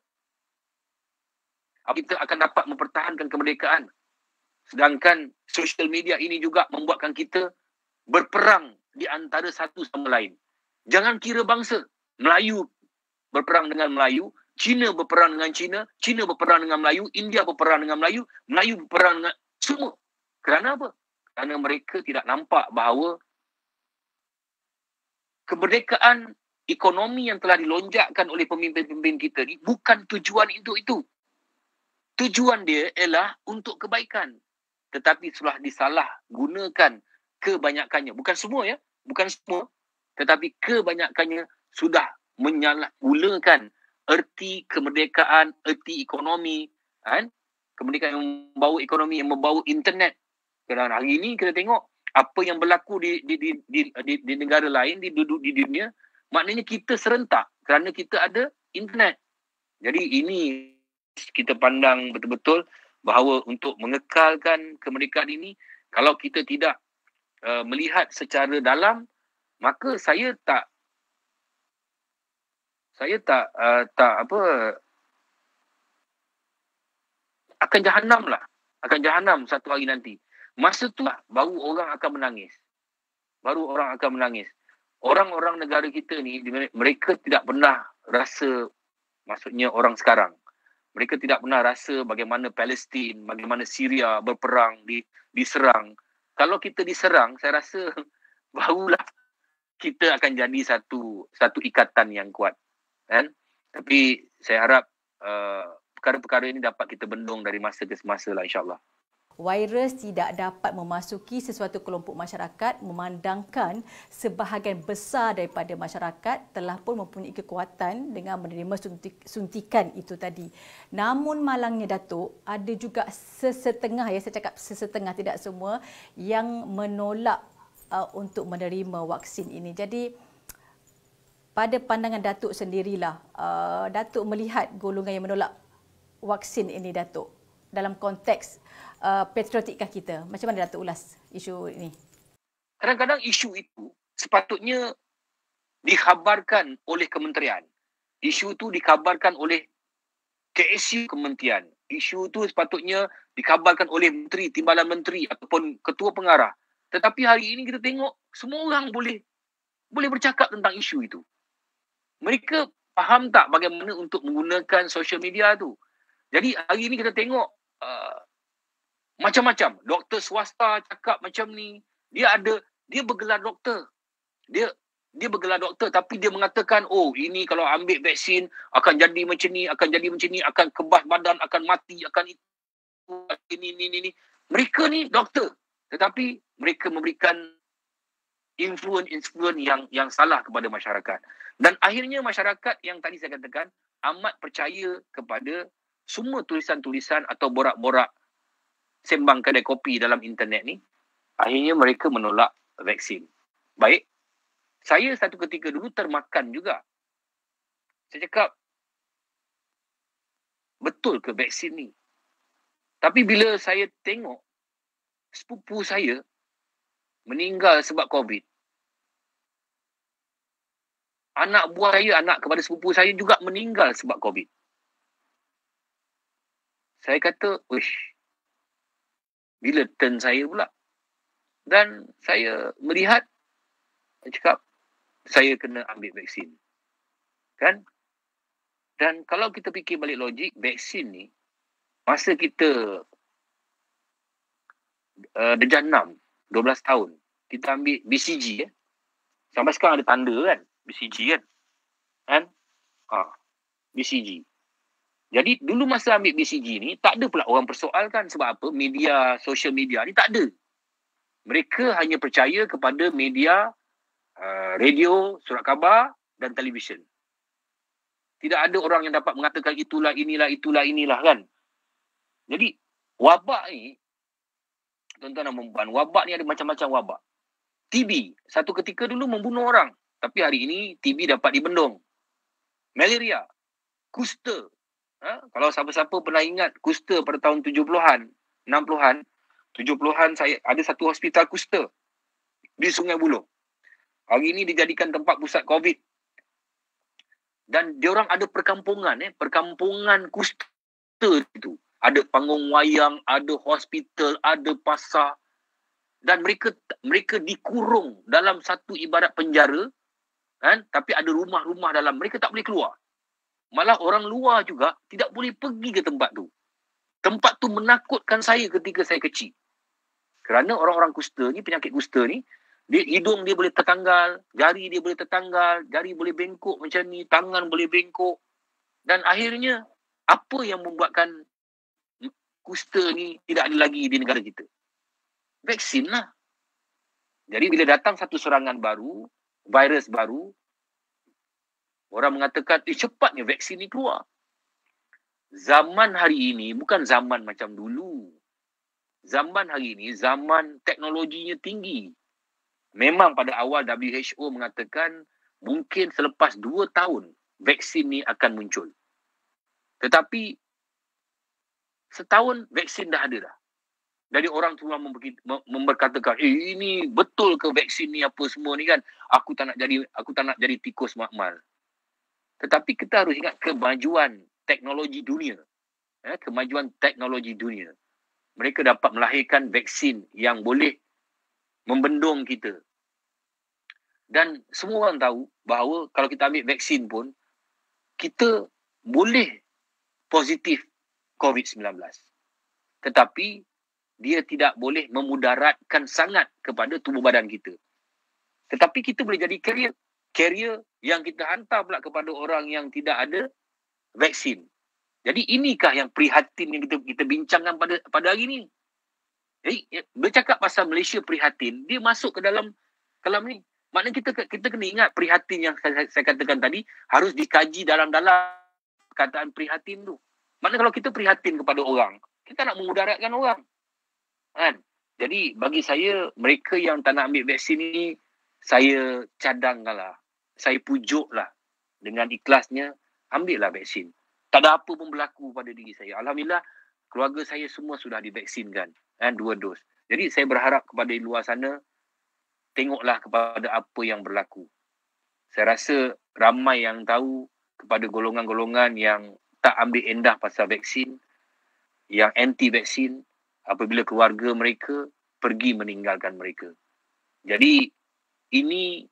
kita akan dapat mempertahankan kemerdekaan. Sedangkan social media ini juga membuatkan kita berperang di antara satu sama lain. Jangan kira bangsa. Melayu berperang dengan Melayu, Cina berperang dengan Cina, Cina berperang dengan Melayu, India berperang dengan Melayu, Melayu berperang dengan Semua. Kerana apa? Kerana mereka tidak nampak bahawa kemerdekaan ekonomi yang telah dilonjakkan oleh pemimpin-pemimpin kita ni bukan tujuan itu. Tujuan dia ialah untuk kebaikan. Tetapi telah disalah gunakan kebanyakannya. Bukan semua ya. Bukan semua. Tetapi kebanyakannya sudah menyalahgunakan erti kemerdekaan, erti ekonomi. Kan? Kemerdekaan yang membawa ekonomi, yang membawa internet. Kerana hari ini kita tengok apa yang berlaku di negara lain, di dunia, maknanya kita serentak kerana kita ada internet. Jadi ini kita pandang betul-betul bahawa untuk mengekalkan kemerdekaan ini, kalau kita tidak melihat secara dalam, maka saya tak akan jahanam lah. Akan jahanam satu hari nanti. Masa tu lah baru orang akan menangis. Orang-orang negara kita ni, mereka tidak pernah rasa, maksudnya orang sekarang, mereka tidak pernah rasa bagaimana Palestin, bagaimana Syria berperang, diserang. Kalau kita diserang, saya rasa barulah kita akan jadi satu ikatan yang kuat. Kan? Tapi saya harap perkara-perkara ini dapat kita bendung dari masa ke semasa lah, insyaAllah. Virus tidak dapat memasuki sesuatu kelompok masyarakat, memandangkan sebahagian besar daripada masyarakat telah pun mempunyai kekuatan dengan menerima suntikan itu tadi. Namun malangnya Datuk, ada juga sesetengah, ya saya cakap sesetengah, tidak semua, yang menolak untuk menerima vaksin ini. Jadi pada pandangan Datuk sendirilah, Datuk melihat golongan yang menolak vaksin ini, Datuk, dalam konteks patriotikkah kita? Macam mana Datuk ulas isu ini? Kadang-kadang isu itu sepatutnya dikhabarkan oleh kementerian. Isu itu dikhabarkan oleh KSU kementerian. Isu itu sepatutnya dikhabarkan oleh menteri, timbalan menteri ataupun ketua pengarah. Tetapi hari ini kita tengok semua orang boleh bercakap tentang isu itu. Mereka faham tak bagaimana untuk menggunakan social media tu? Jadi hari ini kita tengok macam-macam. Doktor swasta cakap macam ni. Dia bergelar doktor. Dia bergelar doktor tapi dia mengatakan, oh ini kalau ambil vaksin akan jadi macam ni, akan kebas badan, akan mati, akan ini. Mereka ni doktor. Tetapi mereka memberikan influence yang salah kepada masyarakat. Dan akhirnya masyarakat yang tadi saya katakan amat percaya kepada semua tulisan-tulisan atau borak-borak sembang kedai kopi dalam internet ni, akhirnya mereka menolak vaksin. Baik, saya satu ketika dulu termakan juga. Saya cakap, betul ke vaksin ni? Tapi bila saya tengok sepupu saya meninggal sebab COVID, anak buah saya, anak kepada sepupu saya juga meninggal sebab COVID. Saya kata, wish, bila turn saya pula? Dan saya melihat, saya cakap, saya kena ambil vaksin. Kan? Dan kalau kita fikir balik logik, vaksin ni, masa kita darjah 6, 12 tahun, kita ambil BCG. Sampai sekarang ada tanda kan? BCG kan? BCG. Jadi dulu masa ambil BCG ni, tak ada pula orang persoalkan. Sebab apa? Media, social media ni tak ada. Mereka hanya percaya kepada media, radio, surat khabar dan televisyen. Tidak ada orang yang dapat mengatakan itulah, inilah kan. Jadi wabak ni, tuan-tuan dan puan, wabak ni ada macam-macam wabak. TB, satu ketika dulu membunuh orang. Tapi hari ini TB dapat dibendung. Malaria, kusta. Kalau siapa-siapa pernah ingat kusta pada tahun 70-an, 60-an, 70-an saya ada satu hospital kusta di Sungai Buloh. Hari ini dijadikan tempat pusat COVID. Dan diorang ada perkampungan, perkampungan kusta itu. Ada panggung wayang, ada hospital, ada pasar. Dan mereka dikurung dalam satu ibarat penjara, kan? Tapi ada rumah-rumah dalam, mereka tak boleh keluar. Malah orang luar juga tidak boleh pergi ke tempat tu. Tempat tu menakutkan saya ketika saya kecil. Kerana orang-orang kusta ni, penyakit kusta ni, hidung dia boleh tertanggal, jari dia boleh tertanggal, jari boleh bengkok macam ni, tangan boleh bengkok. Dan akhirnya, apa yang membuatkan kusta ni tidak ada lagi di negara kita? Vaksin lah. Jadi bila datang satu serangan baru, virus baru, orang mengatakan, cepatnya vaksin ni keluar. Zaman hari ini bukan zaman macam dulu. Zaman hari ini, zaman teknologinya tinggi. Memang pada awal WHO mengatakan mungkin selepas 2 tahun vaksin ni akan muncul. Tetapi setahun vaksin dah ada dah. Jadi orang semua memberkatakan, ini betul ke vaksin ni apa semua ni kan? Aku tak nak jadi tikus makmal. Tetapi kita harus ingat kemajuan teknologi dunia. Kemajuan teknologi dunia. Mereka dapat melahirkan vaksin yang boleh membendung kita. Dan semua orang tahu bahawa kalau kita ambil vaksin pun, kita boleh positif COVID-19. Tetapi dia tidak boleh memudaratkan sangat kepada tubuh badan kita. Tetapi kita boleh jadi carrier yang kita hantar pula kepada orang yang tidak ada vaksin. Jadi inikah yang prihatin yang kita bincangkan pada hari ini. Jadi bercakap pasal Malaysia prihatin, dia masuk ke dalam ni. Maknanya kita kena ingat prihatin yang saya katakan tadi harus dikaji dalam-dalam perkataan prihatin tu. Maknanya kalau kita prihatin kepada orang, kita nak memudaratkan orang. Kan? Jadi bagi saya, mereka yang tak nak ambil vaksin ni, saya cadangkanlah. Saya pujuklah dengan ikhlasnya, ambillah vaksin. Tak ada apa pun berlaku pada diri saya. Alhamdulillah, keluarga saya semua sudah divaksinkan. 2 dos. Jadi saya berharap kepada di luar sana, tengoklah kepada apa yang berlaku. Saya rasa ramai yang tahu kepada golongan-golongan yang tak ambil endah pasal vaksin, yang anti-vaksin, apabila keluarga mereka pergi meninggalkan mereka. Jadi, ini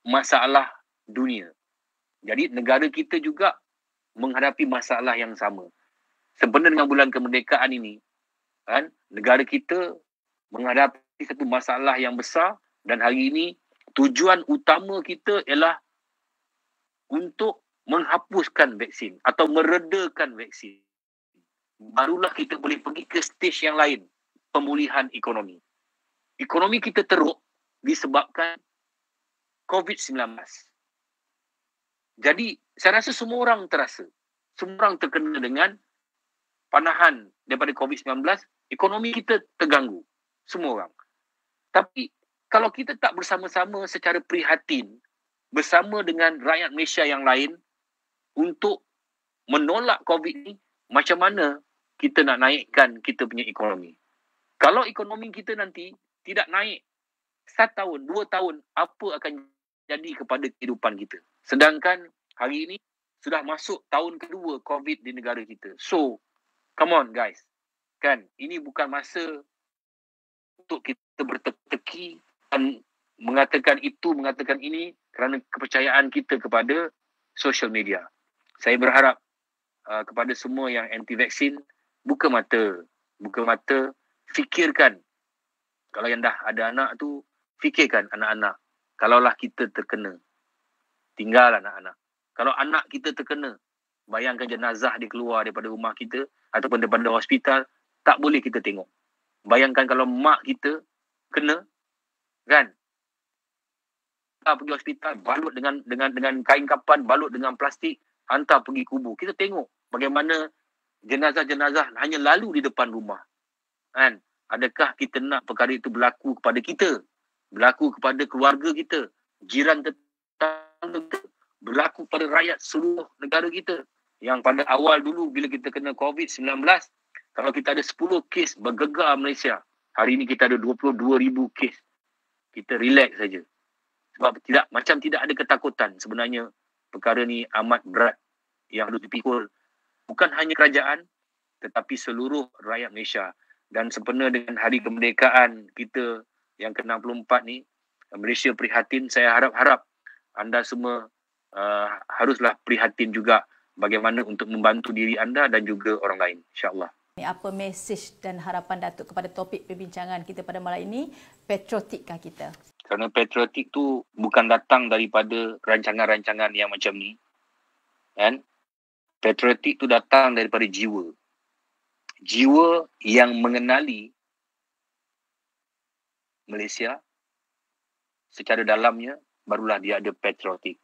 masalah dunia. Jadi, negara kita juga menghadapi masalah yang sama. Sempena dengan bulan kemerdekaan ini, kan, negara kita menghadapi satu masalah yang besar dan hari ini tujuan utama kita ialah untuk menghapuskan vaksin atau meredakan vaksin. Barulah kita boleh pergi ke stage yang lain, pemulihan ekonomi. Ekonomi kita teruk disebabkan COVID-19. Jadi, saya rasa semua orang terasa. Semua orang terkena dengan panahan daripada COVID-19, ekonomi kita terganggu. Semua orang. Tapi, kalau kita tak bersama-sama secara prihatin, bersama dengan rakyat Malaysia yang lain, untuk menolak COVID ni, macam mana kita nak naikkan kita punya ekonomi? Kalau ekonomi kita nanti tidak naik 1 tahun, 2 tahun, apa akan jadi kepada kehidupan kita? Sedangkan hari ini sudah masuk tahun kedua COVID di negara kita. So, come on guys. Kan, ini bukan masa untuk kita berteki dan mengatakan itu, mengatakan ini kerana kepercayaan kita kepada social media. Saya berharap kepada semua yang anti-vaksin, buka mata, fikirkan. Kalau yang dah ada anak tu, fikirkan anak-anak. Kalaulah kita terkena, tinggal anak-anak. Kalau anak kita terkena, bayangkan jenazah dia keluar daripada rumah kita ataupun daripada hospital, tak boleh kita tengok. Bayangkan kalau mak kita kena, kan? Kita pergi hospital, balut dengan kain kapan, balut dengan plastik, hantar pergi kubur. Kita tengok bagaimana jenazah-jenazah hanya lalu di depan rumah. Kan? Adakah kita nak perkara itu berlaku kepada kita? Berlaku kepada keluarga kita? Jiran tetangga kita? Berlaku pada rakyat seluruh negara kita? Yang pada awal dulu bila kita kena COVID-19, kalau kita ada 10 kes bergegar Malaysia, hari ini kita ada 22,000 kes. Kita relax saja. Sebab tidak ada ketakutan. Sebenarnya perkara ni amat berat yang harus dipikul. Bukan hanya kerajaan, tetapi seluruh rakyat Malaysia. Dan sempena dengan hari kemerdekaan kita yang ke-64 ni, Malaysia prihatin. Saya harap anda semua haruslah prihatin juga bagaimana untuk membantu diri anda dan juga orang lain. InsyaAllah. Apa mesej dan harapan Datuk kepada topik perbincangan kita pada malam ini? Patriotikkah kita? Kerana patriotik tu bukan datang daripada rancangan-rancangan yang macam ni. Kan? Patriotik tu datang daripada jiwa. Jiwa yang mengenali Malaysia secara dalamnya, barulah dia ada patriotik.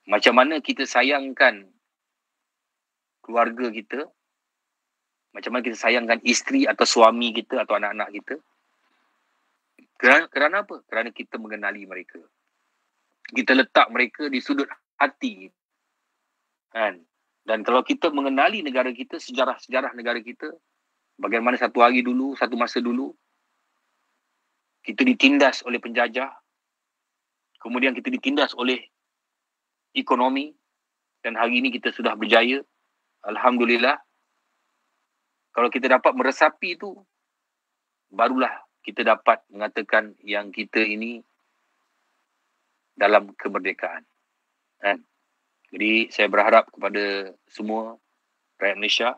Macam mana kita sayangkan keluarga kita, macam mana kita sayangkan isteri atau suami kita atau anak-anak kita. Kerana apa? Kerana kita mengenali mereka. Kita letak mereka di sudut hati. Kan? Dan kalau kita mengenali negara kita, sejarah-sejarah negara kita, bagaimana satu hari dulu, satu masa dulu, kita ditindas oleh penjajah, kemudian kita ditindas oleh ekonomi, dan hari ini kita sudah berjaya. Alhamdulillah. Kalau kita dapat meresapi itu, barulah kita dapat mengatakan yang kita ini dalam kemerdekaan. Kan? Jadi saya berharap kepada semua rakyat Malaysia,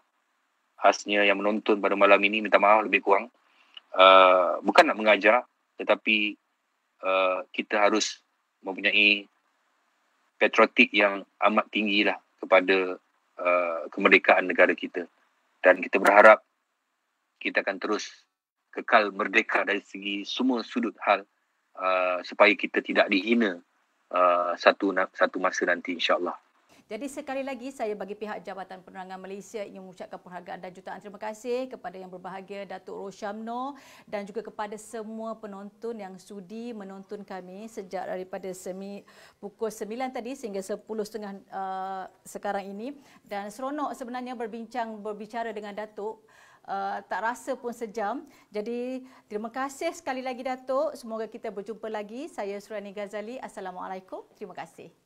khasnya yang menonton pada malam ini, minta maaf lebih kurang. Bukan nak mengajar, tetapi kita harus mempunyai patriotik yang amat tinggi lah kepada kemerdekaan negara kita. Dan kita berharap kita akan terus kekal merdeka dari segi semua sudut hal, supaya kita tidak dihina satu masa nanti, insya-Allah. Jadi sekali lagi saya bagi pihak Jabatan Penerangan Malaysia ingin mengucapkan penghargaan dan jutaan terima kasih kepada yang berbahagia Datuk Rosyamno dan juga kepada semua penonton yang sudi menonton kami sejak daripada pukul 9 tadi sehingga 10.30 sekarang ini. Dan seronok sebenarnya berbicara dengan Datuk. Tak rasa pun sejam. Jadi terima kasih sekali lagi Datuk. Semoga kita berjumpa lagi. Saya Surani Ghazali. Assalamualaikum. Terima kasih.